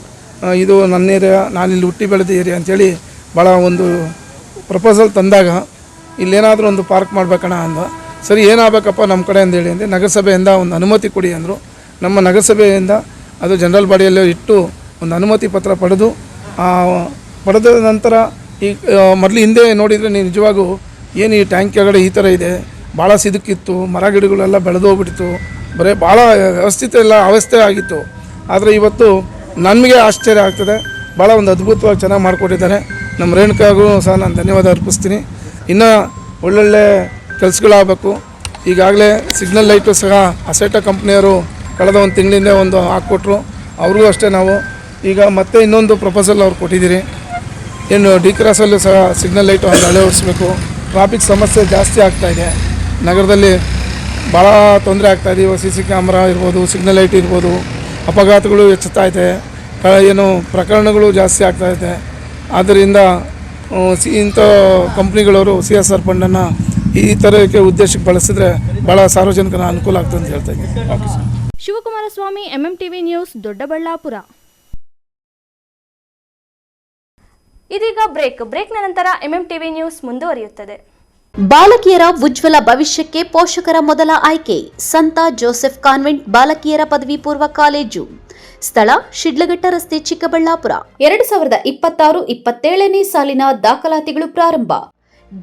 ಇದು ನನ್ನ ಏರಿಯಾ, ನಾನಿಲ್ಲಿ ಹುಟ್ಟಿ ಬೆಳೆದ ಏರಿಯಾ ಅಂಥೇಳಿ ಭಾಳ ಒಂದು ಪ್ರಪೋಸಲ್ ತಂದಾಗ ಇಲ್ಲೇನಾದರೂ ಒಂದು ಪಾರ್ಕ್ ಮಾಡ್ಬೇಕಣ್ಣ ಅಂದ. ಸರಿ, ಏನಾಗಬೇಕಪ್ಪ ನಮ್ಮ ಕಡೆ ಅಂದೇಳಿ ಅಂದರೆ ನಗರಸಭೆಯಿಂದ ಒಂದು ಅನುಮತಿ ಕೊಡಿ ಅಂದರು. ನಮ್ಮ ನಗರಸಭೆಯಿಂದ ಅದು ಜನರಲ್ ಬಾಡಿಯಲ್ಲೇ ಇಟ್ಟು ಒಂದು ಅನುಮತಿ ಪತ್ರ ಪಡೆದು ಪಡೆದ ನಂತರ ಈ ಮೊದಲು ಹಿಂದೆ ನೋಡಿದರೆ ನೀವು ನಿಜವಾಗೂ ಏನು ಈ ಟ್ಯಾಂಕ್ ಕೆಳಗಡೆ ಈ ಥರ ಇದೆ, ಭಾಳ ಸಿದುಕಿತ್ತು, ಮರ ಗಿಡಗಳೆಲ್ಲ ಬೆಳೆದೋಗ್ಬಿಟ್ಟಿತ್ತು, ಬರೀ ಭಾಳ ಅವಸ್ಥೆ ಆಗಿತ್ತು. ಆದರೆ ಇವತ್ತು ನಮಗೆ ಆಶ್ಚರ್ಯ ಆಗ್ತದೆ. ಭಾಳ ಒಂದು ಅದ್ಭುತವಾಗಿ ಚೆನ್ನಾಗಿ ಮಾಡಿಕೊಟ್ಟಿದ್ದಾರೆ. ನಮ್ಮ ರೇಣುಕಾಗೂ ಸಹ ನಾನು ಧನ್ಯವಾದ ಅರ್ಪಿಸ್ತೀನಿ. ಇನ್ನು ಒಳ್ಳೊಳ್ಳೆ ಕೆಲಸಗಳಾಗಬೇಕು. ಈಗಾಗಲೇ ಸಿಗ್ನಲ್ ಲೈಟು ಸಹ ಅಸೆಟಾ ಕಂಪ್ನಿಯವರು ಕಳೆದ ಒಂದು ತಿಂಗಳಿಂದ ಒಂದು ಹಾಕ್ಕೊಟ್ರು. ಅವ್ರಿಗೂ ಅಷ್ಟೇ ನಾವು ಈಗ ಮತ್ತೆ ಇನ್ನೊಂದು ಪ್ರಪೋಸಲ್ ಅವ್ರು ಕೊಟ್ಟಿದ್ದೀರಿ. ಏನು ಡಿ ಕ್ರಾಸಲ್ಲೂ ಸಹ ಸಿಗ್ನಲ್ ಲೈಟು ಅಳವಡಿಸ್ಬೇಕು. ಟ್ರಾಫಿಕ್ ಸಮಸ್ಯೆ ಜಾಸ್ತಿ ಆಗ್ತಾಯಿದೆ ನಗರದಲ್ಲಿ, ಭಾಳ ತೊಂದರೆ ಆಗ್ತಾಯಿದೆ. ಇವಾಗ CC ಕ್ಯಾಮ್ರಾ ಇರ್ಬೋದು, ಸಿಗ್ನಲ್ ಲೈಟ್ ಇರ್ಬೋದು, ಅಪಘಾತಗಳು ಹೆಚ್ಚುತ್ತಾ ಇದೆ, ಏನು ಪ್ರಕರಣಗಳು ಜಾಸ್ತಿ ಆಗ್ತಾಯಿದೆ. ಆದ್ದರಿಂದ ಇಂಥ ಕಂಪ್ನಿಗಳವರು CSR ಫಂಡನ್ನು ಈ ಥರಕ್ಕೆ ಉದ್ದೇಶಕ್ಕೆ ಬಳಸಿದ್ರೆ ಭಾಳ ಸಾರ್ವಜನಿಕರ ಅನುಕೂಲ ಆಗ್ತದೆ ಅಂತ ಹೇಳ್ತಾ ಇದ್ದೀನಿ. Shivakumara Swami, MMTV news, Doddaballapura. ಇದೀಗ ಬ್ರೇಕ್ನ ನಂತರ MMTV ನ್ಯೂಸ್ ಮುಂದುವರಿಯುತ್ತದೆ. ಬಾಲಕಿಯರ ಉಜ್ವಲ ಭವಿಷ್ಯಕ್ಕೆ ಪೋಷಕರ ಮೊದಲ ಆಯ್ಕೆ ಸಂತ ಜೋಸೆಫ್ ಕಾನ್ವೆಂಟ್ ಬಾಲಕಿಯರ ಪದವಿ ಪೂರ್ವ ಕಾಲೇಜು. ಸ್ಥಳ ಶಿಡ್ಲಘಟ್ಟ ರಸ್ತೆ, ಚಿಕ್ಕಬಳ್ಳಾಪುರ. 2026-27ನೇ ಸಾಲಿನ ದಾಖಲಾತಿಗಳು ಪ್ರಾರಂಭ.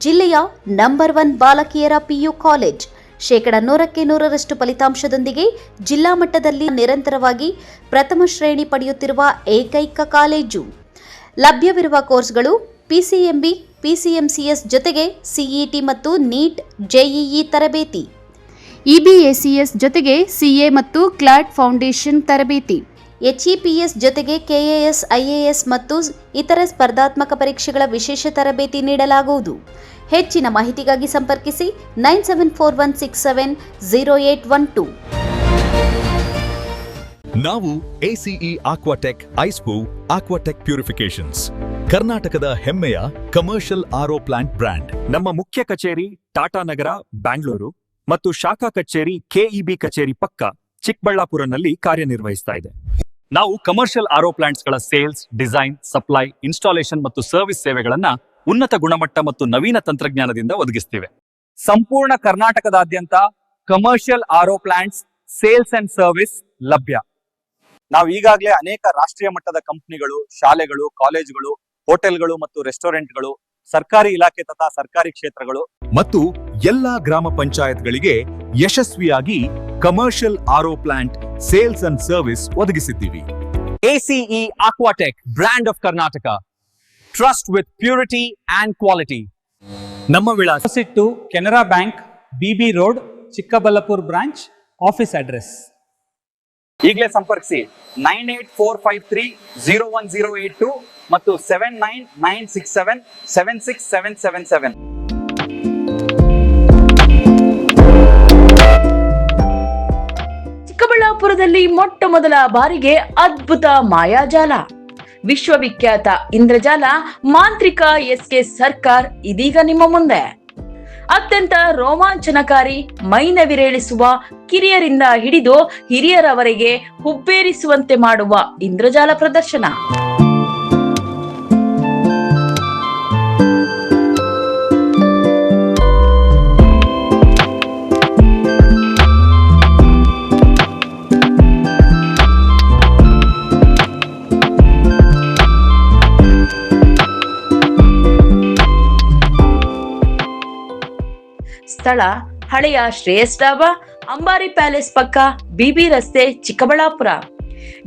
ಜಿಲ್ಲೆಯ ನಂಬರ್ 1 ಬಾಲಕಿಯರ PU ಕಾಲೇಜ್. 100% ಫಲಿತಾಂಶದೊಂದಿಗೆ ಜಿಲ್ಲಾ ಮಟ್ಟದಲ್ಲಿ ನಿರಂತರವಾಗಿ ಪ್ರಥಮ ಶ್ರೇಣಿ ಪಡೆಯುತ್ತಿರುವ ಏಕೈಕ ಕಾಲೇಜು. ಲಭ್ಯವಿರುವ ಕೋರ್ಸ್ಗಳು PCMB, PCMCS ಜೊತೆಗೆ CET ಮತ್ತು NEET, JEE ತರಬೇತಿ. EBACS ಜೊತೆಗೆ CA ಮತ್ತು CLAT ಫೌಂಡೇಶನ್ ತರಬೇತಿ. HEPS ಜೊತೆಗೆ KAS, IAS ಮತ್ತು ಇತರ ಸ್ಪರ್ಧಾತ್ಮಕ ಪರೀಕ್ಷೆಗಳ ವಿಶೇಷ ತರಬೇತಿ ನೀಡಲಾಗುವುದು. ಹೆಚ್ಚಿನ ಮಾಹಿತಿಗಾಗಿ ಸಂಪರ್ಕಿಸಿ 9741670812. ನಾವು ACE ಆಕ್ವಾಟೆಕ್ ಐಸ್ಪೂ ಆಕ್ವಾಟೆಕ್ ಪ್ಯೂರಿಫಿಕೇಶನ್ಸ್, ಕರ್ನಾಟಕದ ಹೆಮ್ಮೆಯ ಕಮರ್ಷಿಯಲ್ RO ಪ್ಲಾಂಟ್ ಬ್ರ್ಯಾಂಡ್. ನಮ್ಮ ಮುಖ್ಯ ಕಚೇರಿ ಟಾಟಾ ನಗರ, ಬ್ಯಾಂಗ್ಳೂರು ಮತ್ತು ಶಾಖಾ ಕಚೇರಿ KEB ಕಚೇರಿ ಪಕ್ಕ ಚಿಕ್ಕಬಳ್ಳಾಪುರನಲ್ಲಿ ಕಾರ್ಯನಿರ್ವಹಿಸ್ತಾ ಇದೆ. ನಾವು ಕಮರ್ಷಿಯಲ್ RO ಪ್ಲಾಂಟ್ಸ್ಗಳ ಸೇಲ್ಸ್, ಡಿಸೈನ್, ಸಪ್ಲೈ, ಇನ್ಸ್ಟಾಲೇಷನ್ ಮತ್ತು ಸರ್ವಿಸ್ ಸೇವೆಗಳನ್ನ ಉನ್ನತ ಗುಣಮಟ್ಟ ಮತ್ತು ನವೀನ ತಂತ್ರಜ್ಞಾನದಿಂದ ಒದಗಿಸ್ತಿವೆ. ಸಂಪೂರ್ಣ ಕರ್ನಾಟಕದಾದ್ಯಂತ commercial RO plants sales and service ಲಭ್ಯ. ನಾವು ಈಗಾಗಲೇ ಅನೇಕ ರಾಷ್ಟ್ರೀಯ ಮಟ್ಟದ ಕಂಪನಿಗಳು, ಶಾಲೆಗಳು, ಕಾಲೇಜುಗಳು, ಹೋಟೆಲ್ಗಳು ಮತ್ತು ರೆಸ್ಟೋರೆಂಟ್ಗಳು, ಸರ್ಕಾರಿ ಇಲಾಖೆ ತಥಾ ಸರ್ಕಾರಿ ಕ್ಷೇತ್ರಗಳು ಮತ್ತು ಎಲ್ಲಾ ಗ್ರಾಮ ಪಂಚಾಯತ್ಗಳಿಗೆ ಯಶಸ್ವಿಯಾಗಿ commercial RO plant sales and service ಒದಗಿಸಿದ್ದೀವಿ. ACE Aquatech, brand of Karnataka, trust with purity and quality. ನಮ್ಮ ವಿಳಾಸ to Canara bank, BB road, Chikkaballapura branch. Office address ಈಗಲೇ ಸಂಪರ್ಕಿಸಿ 9845301082 ಮತ್ತು 7996776777. ಚಿಕ್ಕಬಳ್ಳಾಪುರದಲ್ಲಿ ಮೊಟ್ಟ ಮೊದಲ ಬಾರಿಗೆ ಅದ್ಭುತ ಮಾಯಾಜಾಲ, ವಿಶ್ವವಿಖ್ಯಾತ ಇಂದ್ರಜಾಲ ಮಾಂತ್ರಿಕ SK ಸರ್ಕಾರ್ ಇದೀಗ ನಿಮ್ಮ ಮುಂದೆ. ಅತ್ಯಂತ ರೋಮಾಂಚನಕಾರಿ, ಮೈನವಿರೇಳಿಸುವ, ಕಿರಿಯರಿಂದ ಹಿಡಿದು ಹಿರಿಯರವರೆಗೆ ಹುಬ್ಬೇರಿಸುವಂತೆ ಮಾಡುವ ಇಂದ್ರಜಾಲ ಪ್ರದರ್ಶನ. ಸ್ಥಳ ಹಳೆಯ ಶ್ರೇಯಸ್ ಡಾಬಾ, ಅಂಬಾರಿ ಪ್ಯಾಲೇಸ್ ಪಕ್ಕ, ಬಿಬಿ ರಸ್ತೆ, ಚಿಕ್ಕಬಳ್ಳಾಪುರ.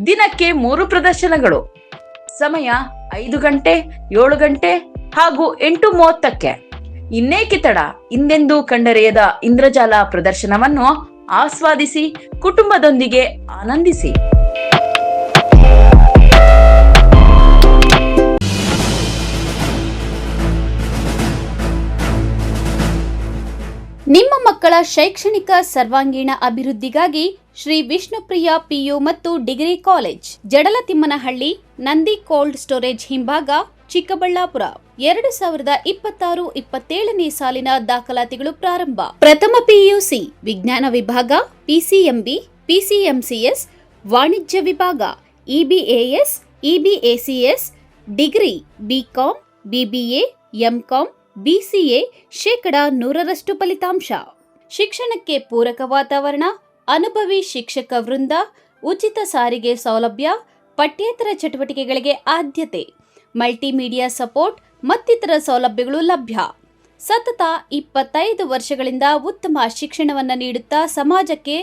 ದಿನಕ್ಕೆ 3 ಪ್ರದರ್ಶನಗಳು. ಸಮಯ 5 ಗಂಟೆ, 7 ಗಂಟೆ ಹಾಗೂ 8:30ಕ್ಕೆ. ಇನ್ನೇಕೆ ತಡ? ಹಿಂದೆಂದೂ ಕಂಡರೆಯದ ಇಂದ್ರಜಾಲ ಪ್ರದರ್ಶನವನ್ನು ಆಸ್ವಾದಿಸಿ ಕುಟುಂಬದೊಂದಿಗೆ ಆನಂದಿಸಿ. ನಿಮ್ಮ ಮಕ್ಕಳ ಶೈಕ್ಷಣಿಕ ಸರ್ವಾಂಗೀಣ ಅಭಿವೃದ್ಧಿಗಾಗಿ ಶ್ರೀ ವಿಷ್ಣುಪ್ರಿಯ ಪಿಯು ಮತ್ತು degree college, Jadalathimmanahalli, Nandi cold storage ಹಿಂಭಾಗ, ಚಿಕ್ಕಬಳ್ಳಾಪುರ. 2026-27ನೇ ಸಾಲಿನ ದಾಖಲಾತಿಗಳು ಪ್ರಾರಂಭ. ಪ್ರಥಮ ಪಿಯುಸಿ ವಿಜ್ಞಾನ ವಿಭಾಗ, ಪಿಸಿಎಂಬಿ, ಪಿಸಿಎಂಸಿಎಸ್, ವಾಣಿಜ್ಯ ವಿಭಾಗ, EBAS, EBACS, degree BCom, BBA, MCom, BCA 100% ಫಲಿತಾಂಶ. ಶಿಕ್ಷಣಕ್ಕೆ ಪೂರಕ ವಾತಾವರಣ, ಅನುಭವಿ ಶಿಕ್ಷಕ ವೃಂದ, ಉಚಿತ ಸಾರಿಗೆ ಸೌಲಭ್ಯ, ಪಠ್ಯೇತರ ಚಟುವಟಿಕೆಗಳಿಗೆ ಆದ್ಯತೆ, ಮಲ್ಟಿಮೀಡಿಯಾ ಸಪೋರ್ಟ್ ಮತ್ತಿತರ ಸೌಲಭ್ಯಗಳು ಲಭ್ಯ. ಸತತ 25 ವರ್ಷಗಳಿಂದ ಉತ್ತಮ ಶಿಕ್ಷಣವನ್ನು ನೀಡುತ್ತಾ ಸಮಾಜಕ್ಕೆ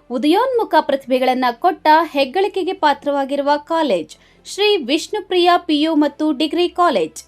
ಉದಯೋನ್ಮುಖ ಪ್ರತಿಭೆಗಳನ್ನು ಕೊಟ್ಟ ಹೆಗ್ಗಳಿಕೆಗೆ ಪಾತ್ರವಾಗಿರುವ ಕಾಲೇಜ್ ಶ್ರೀ ವಿಷ್ಣುಪ್ರಿಯ ಪಿಯು ಮತ್ತು ಡಿಗ್ರಿ ಕಾಲೇಜ್.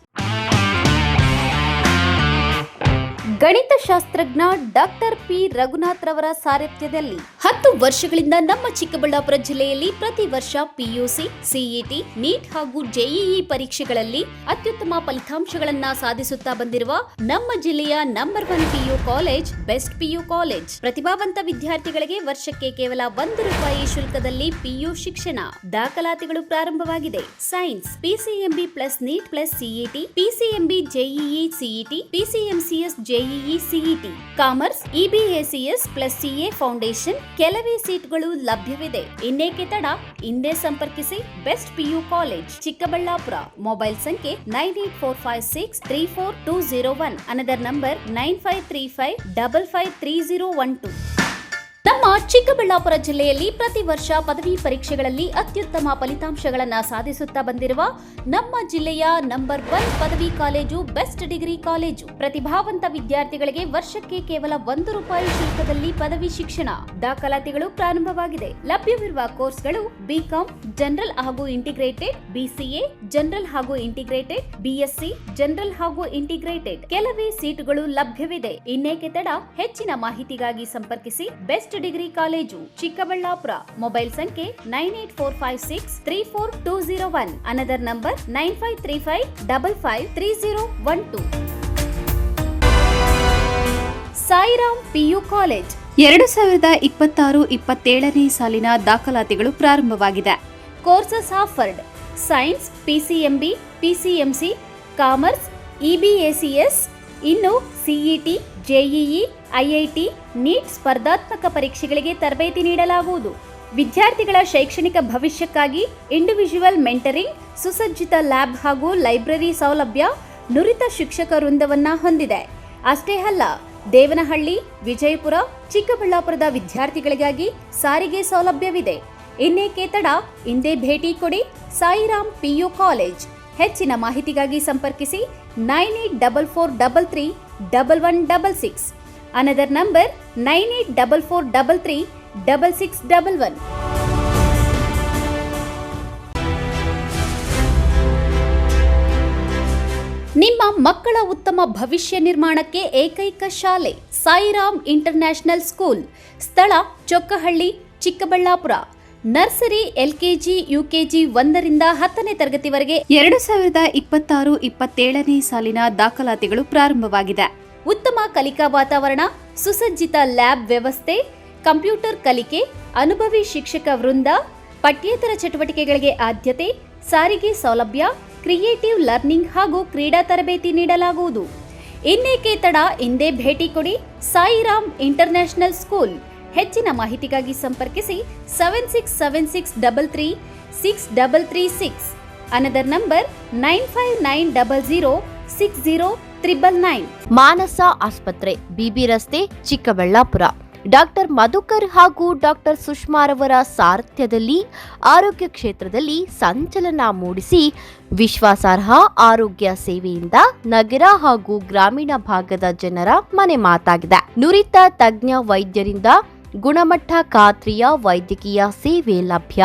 ಗಣಿತಶಾಸ್ತ್ರಜ್ಞ ಡಾಕ್ಟರ್ ಪಿ ರಘುನಾಥ್ ರವರ ಸಾರಥ್ಯದಲ್ಲಿ 10 ವರ್ಷಗಳಿಂದ ನಮ್ಮ ಚಿಕ್ಕಬಳ್ಳಾಪುರ ಜಿಲ್ಲೆಯಲ್ಲಿ ಪ್ರತಿ ವರ್ಷ ಪಿಯುಸಿ, ಸಿಇಟಿ, ನೀಟ್ ಹಾಗೂ ಜೆಇಇ ಪರೀಕ್ಷೆಗಳಲ್ಲಿ ಅತ್ಯುತ್ತಮ ಫಲಿತಾಂಶಗಳನ್ನ ಸಾಧಿಸುತ್ತಾ ಬಂದಿರುವ ನಮ್ಮ ಜಿಲ್ಲೆಯ number 1 PU college best PU college. ಪ್ರತಿಭಾವಂತ ವಿದ್ಯಾರ್ಥಿಗಳಿಗೆ ವರ್ಷಕ್ಕೆ ಕೇವಲ ₹1 ಶುಲ್ಕದಲ್ಲಿ ಪಿಯು ಶಿಕ್ಷಣ. ದಾಖಲಾತಿಗಳು ಪ್ರಾರಂಭವಾಗಿದೆ. Science PCMB plus NEET plus CET, PCMB JEE CET, PCMCS JEE CET, commerce EBACS plus CA foundation. ಕೆಲವೇ ಸೀಟ್ಗಳು ಲಭ್ಯವಿದೆ. ಇನ್ನೇಕೆ ತಡ? ಹಿಂದೆ ಸಂಪರ್ಕಿಸಿ. Best PU college, Chikkaballapur. Mobile ಸಂಖ್ಯೆ 9845634201. Another number 9535553012. ನಮ್ಮ ಚಿಕ್ಕಬಳ್ಳಾಪುರ ಜಿಲ್ಲೆಯಲ್ಲಿ ಪ್ರತಿ ವರ್ಷ ಪದವಿ ಪರೀಕ್ಷೆಗಳಲ್ಲಿ ಅತ್ಯುತ್ತಮ ಫಲಿತಾಂಶಗಳನ್ನು ಸಾಧಿಸುತ್ತಾ ಬಂದಿರುವ ನಮ್ಮ ಜಿಲ್ಲೆಯ ನಂಬರ್ 1 ಪದವಿ ಕಾಲೇಜು ಬೆಸ್ಟ್ ಡಿಗ್ರಿ ಕಾಲೇಜು. ಪ್ರತಿಭಾವಂತ ವಿದ್ಯಾರ್ಥಿಗಳಿಗೆ ವರ್ಷಕ್ಕೆ ಕೇವಲ ₹1 ಶುಲ್ಕದಲ್ಲಿ ಪದವಿ ಶಿಕ್ಷಣ. ದಾಖಲಾತಿಗಳು ಪ್ರಾರಂಭವಾಗಿದೆ. ಲಭ್ಯವಿರುವ ಕೋರ್ಸ್ಗಳು ಬಿಕಾಂ ಜನರಲ್ ಹಾಗೂ ಇಂಟಿಗ್ರೇಟೆಡ್, ಬಿಸಿಎ ಜನರಲ್ ಹಾಗೂ ಇಂಟಿಗ್ರೇಟೆಡ್, ಬಿಎಸ್ಸಿ ಜನರಲ್ ಹಾಗೂ ಇಂಟಿಗ್ರೇಟೆಡ್. ಕೆಲವೇ ಸೀಟುಗಳು ಲಭ್ಯವಿದೆ. ಇನ್ನೇಕೆ ತಡ? ಹೆಚ್ಚಿನ ಮಾಹಿತಿಗಾಗಿ ಸಂಪರ್ಕಿಸಿ. Best degree college, Chikkaballapura. Mobile ಸಂಖ್ಯೆ 9845634201. Another number 9535553012. Sairam PU college 2026-27ನೇ ಸಾಲಿನ ದಾಖಲಾತಿಗಳು ಪ್ರಾರಂಭವಾಗಿದೆ. Courses offered: science, PCMB, PCMC, commerce, EBACS. ಇನ್ನು ಸಿಇಟಿ, ಜೆಇಇ, ಐಐಟಿ, ನೀಟ್ ಸ್ಪರ್ಧಾತ್ಮಕ ಪರೀಕ್ಷೆಗಳಿಗೆ ತರಬೇತಿ ನೀಡಲಾಗುವುದು. ವಿದ್ಯಾರ್ಥಿಗಳ ಶೈಕ್ಷಣಿಕ ಭವಿಷ್ಯಕ್ಕಾಗಿ ಇಂಡಿವಿಜುವಲ್ ಮೆಂಟರಿಂಗ್, ಸುಸಜ್ಜಿತ ಲ್ಯಾಬ್ ಹಾಗೂ ಲೈಬ್ರರಿ ಸೌಲಭ್ಯ, ನುರಿತ ಶಿಕ್ಷಕ ವೃಂದವನ್ನ ಹೊಂದಿದೆ. ಅಷ್ಟೇ ಅಲ್ಲ, ದೇವನಹಳ್ಳಿ, ವಿಜಯಪುರ, ಚಿಕ್ಕಬಳ್ಳಾಪುರದ ವಿದ್ಯಾರ್ಥಿಗಳಿಗಾಗಿ ಸಾರಿಗೆ ಸೌಲಭ್ಯವಿದೆ. ಇನ್ನೇಕೆ ತಡ? ಹಿಂದೆ ಭೇಟಿ ಕೊಡಿ. Sairam PU college. ಹೆಚ್ಚಿನ ಮಾಹಿತಿಗಾಗಿ ಸಂಪರ್ಕಿಸಿ 9844331166. Another number 9844336611. ನಿಮ್ಮ ಮಕ್ಕಳ ಉತ್ತಮ ಭವಿಷ್ಯ ನಿರ್ಮಾಣಕ್ಕೆ ಏಕೈಕ ಶಾಲೆ ಸಾಯಿರಾಮ್ ಇಂಟರ್ನ್ಯಾಷನಲ್ ಸ್ಕೂಲ್. ಸ್ಥಳ Chokkahalli, Chikkaballapur. Nursery, LKG, UKG 1ರಿಂದ 10ನೇ ತರಗತಿವರೆಗೆ 2026-27ನೇ ಸಾಲಿನ ದಾಖಲಾತಿಗಳು ಪ್ರಾರಂಭವಾಗಿದೆ. ಉತ್ತಮ ಕಲಿಕಾ ವಾತಾವರಣ, ಸುಸಜ್ಜಿತ ಲ್ಯಾಬ್ ವ್ಯವಸ್ಥೆ, ಕಂಪ್ಯೂಟರ್ ಕಲಿಕೆ, ಅನುಭವಿ ಶಿಕ್ಷಕ ವೃಂದ, ಪಠ್ಯೇತರ ಚಟುವಟಿಕೆಗಳಿಗೆ ಆದ್ಯತೆ, ಸಾರಿಗೆ ಸೌಲಭ್ಯ, ಕ್ರಿಯೇಟಿವ್ ಲರ್ನಿಂಗ್ ಹಾಗೂ ಕ್ರೀಡಾ ತರಬೇತಿ ನೀಡಲಾಗುವುದು. ಇನ್ನೇಕೆ ತಡ? ಹಿಂದೆ ಭೇಟಿ ಕೊಡಿ. Sairam international school. ಹೆಚ್ಚಿನ ಮಾಹಿತಿಗಾಗಿ ಸಂಪರ್ಕಿಸಿ 7676333636. Another number 9590060999. ಮಾನಸ ಆಸ್ಪತ್ರೆ, ಬಿಬಿ ರಸ್ತೆ, ಚಿಕ್ಕಬಳ್ಳಾಪುರ. ಡಾಕ್ಟರ್ ಮಧುಕರ್ ಹಾಗೂ ಡಾಕ್ಟರ್ ಸುಷ್ಮಾರವರ ಸಾರಥ್ಯದಲ್ಲಿ ಆರೋಗ್ಯ ಕ್ಷೇತ್ರದಲ್ಲಿ ಸಂಚಲನ ಮೂಡಿಸಿ ವಿಶ್ವಾಸಾರ್ಹ ಆರೋಗ್ಯ ಸೇವೆಯಿಂದ ನಗರ ಹಾಗೂ ಗ್ರಾಮೀಣ ಭಾಗದ ಜನರ ಮನೆ ಮಾತಾಗಿದೆ. ನುರಿತ ತಜ್ಞ ವೈದ್ಯರಿಂದ ಗುಣಮಟ್ಟ ಖಾತ್ರಿಯ ವೈದ್ಯಕೀಯ ಸೇವೆ ಲಭ್ಯ.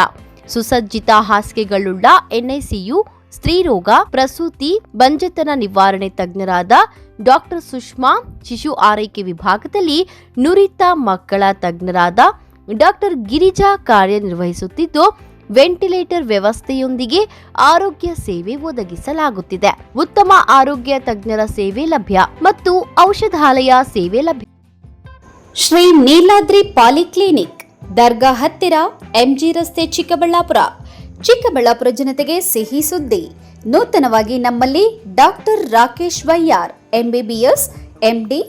ಸುಸಜ್ಜಿತ ಹಾಸಿಗೆಗಳುಳ್ಳ ಎನ್ಐಸಿಯು, ಸ್ತ್ರೀರೋಗ, ಪ್ರಸೂತಿ, ಬಂಜೆತನ ನಿವಾರಣೆ ತಜ್ಞರಾದ ಡಾಕ್ಟರ್ ಸುಷ್ಮಾ, ಶಿಶು ಆರೈಕೆ ವಿಭಾಗದಲ್ಲಿ ನುರಿತ ಮಕ್ಕಳ ತಜ್ಞರಾದ ಡಾಕ್ಟರ್ ಗಿರಿಜಾ ಕಾರ್ಯನಿರ್ವಹಿಸುತ್ತಿದ್ದು, ವೆಂಟಿಲೇಟರ್ ವ್ಯವಸ್ಥೆಯೊಂದಿಗೆ ಆರೋಗ್ಯ ಸೇವೆ ಒದಗಿಸಲಾಗುತ್ತಿದೆ. ಉತ್ತಮ ಆರೋಗ್ಯ ತಜ್ಞರ ಸೇವೆ ಲಭ್ಯ ಮತ್ತು ಔಷಧಾಲಯ ಸೇವೆ ಲಭ್ಯ. ಶ್ರೀ ನೀಲಾದ್ರಿ ಪಾಲಿಕ್ಲಿನಿಕ್, ದರ್ಗಾ ಹತ್ತಿರ, ಎಂಜಿ ರಸ್ತೆ, ಚಿಕ್ಕಬಳ್ಳಾಪುರ. ಚಿಕ್ಕಬಳ್ಳಾಪುರ ಜನತೆಗೆ ಸಿಹಿ ಸುದ್ದಿ. ನೂತನವಾಗಿ ನಮ್ಮಲ್ಲಿ doctor Rakesh Y R, MBBS, MD,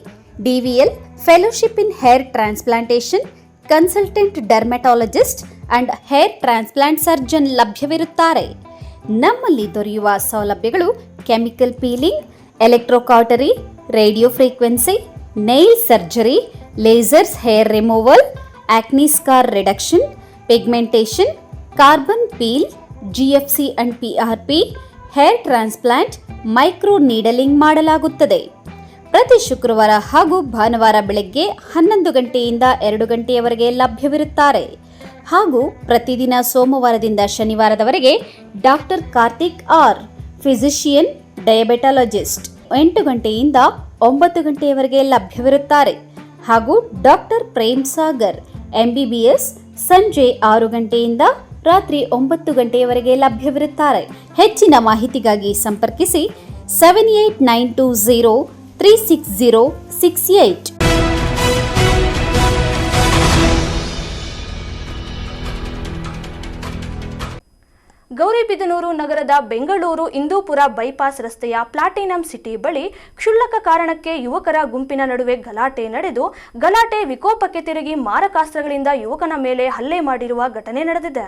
DVL, fellowship in hair transplantation, consultant dermatologist and hair transplant surgeon ಲಭ್ಯವಿರುತ್ತಾರೆ. ನಮ್ಮಲ್ಲಿ ದೊರೆಯುವ ಸೌಲಭ್ಯಗಳು chemical peeling, electrocautery, radio frequency, nail surgery, lasers hair removal, acne scar reduction, pigmentation, carbon peel, GFC and PRP, hair transplant, micro needling ಮಾಡಲಾಗುತ್ತದೆ. ಪ್ರತಿ ಶುಕ್ರವಾರ ಹಾಗೂ ಭಾನುವಾರ ಬೆಳಗ್ಗೆ 11 ಗಂಟೆಯಿಂದ 2 ಗಂಟೆಯವರೆಗೆ ಲಭ್ಯವಿರುತ್ತಾರೆ. ಹಾಗೂ ಪ್ರತಿದಿನ ಸೋಮವಾರದಿಂದ ಶನಿವಾರದವರೆಗೆ ಡಾಕ್ಟರ್ ಕಾರ್ತಿಕ್ ಆರ್, ಫಿಸಿಷಿಯನ್, ಡಯಾಬೆಟಾಲಜಿಸ್ಟ್ 8 ಗಂಟೆಯಿಂದ 9 ಗಂಟೆಯವರೆಗೆ ಲಭ್ಯವಿರುತ್ತಾರೆ. ಹಾಗೂ ಡಾಕ್ಟರ್ ಪ್ರೇಮ್ ಸಾಗರ್, ಎಂಬಿಬಿಎಸ್, ಸಂಜೆ 6 ಗಂಟೆಯಿಂದ ರಾತ್ರಿ 9 ಗಂಟೆಯವರೆಗೆ ಲಭ್ಯವಿರುತ್ತಾರೆ. ಹೆಚ್ಚಿನ ಮಾಹಿತಿಗಾಗಿ ಸಂಪರ್ಕಿಸಿ 7892036068. ಗೌರಿಬಿದನೂರು ನಗರದ ಬೆಂಗಳೂರು ಇಂದೂಪುರ ಬೈಪಾಸ್ ರಸ್ತೆಯ ಪ್ಲಾಟಿನಂ ಸಿಟಿ ಬಳಿ ಕ್ಷುಲ್ಲಕ ಕಾರಣಕ್ಕೆ ಯುವಕರ ಗುಂಪಿನ ನಡುವೆ ಗಲಾಟೆ ನಡೆದು ಗಲಾಟೆ ವಿಕೋಪಕ್ಕೆ ತಿರುಗಿ ಮಾರಕಾಸ್ತ್ರಗಳಿಂದ ಯುವಕನ ಮೇಲೆ ಹಲ್ಲೆ ಮಾಡಿರುವ ಘಟನೆ ನಡೆದಿದೆ.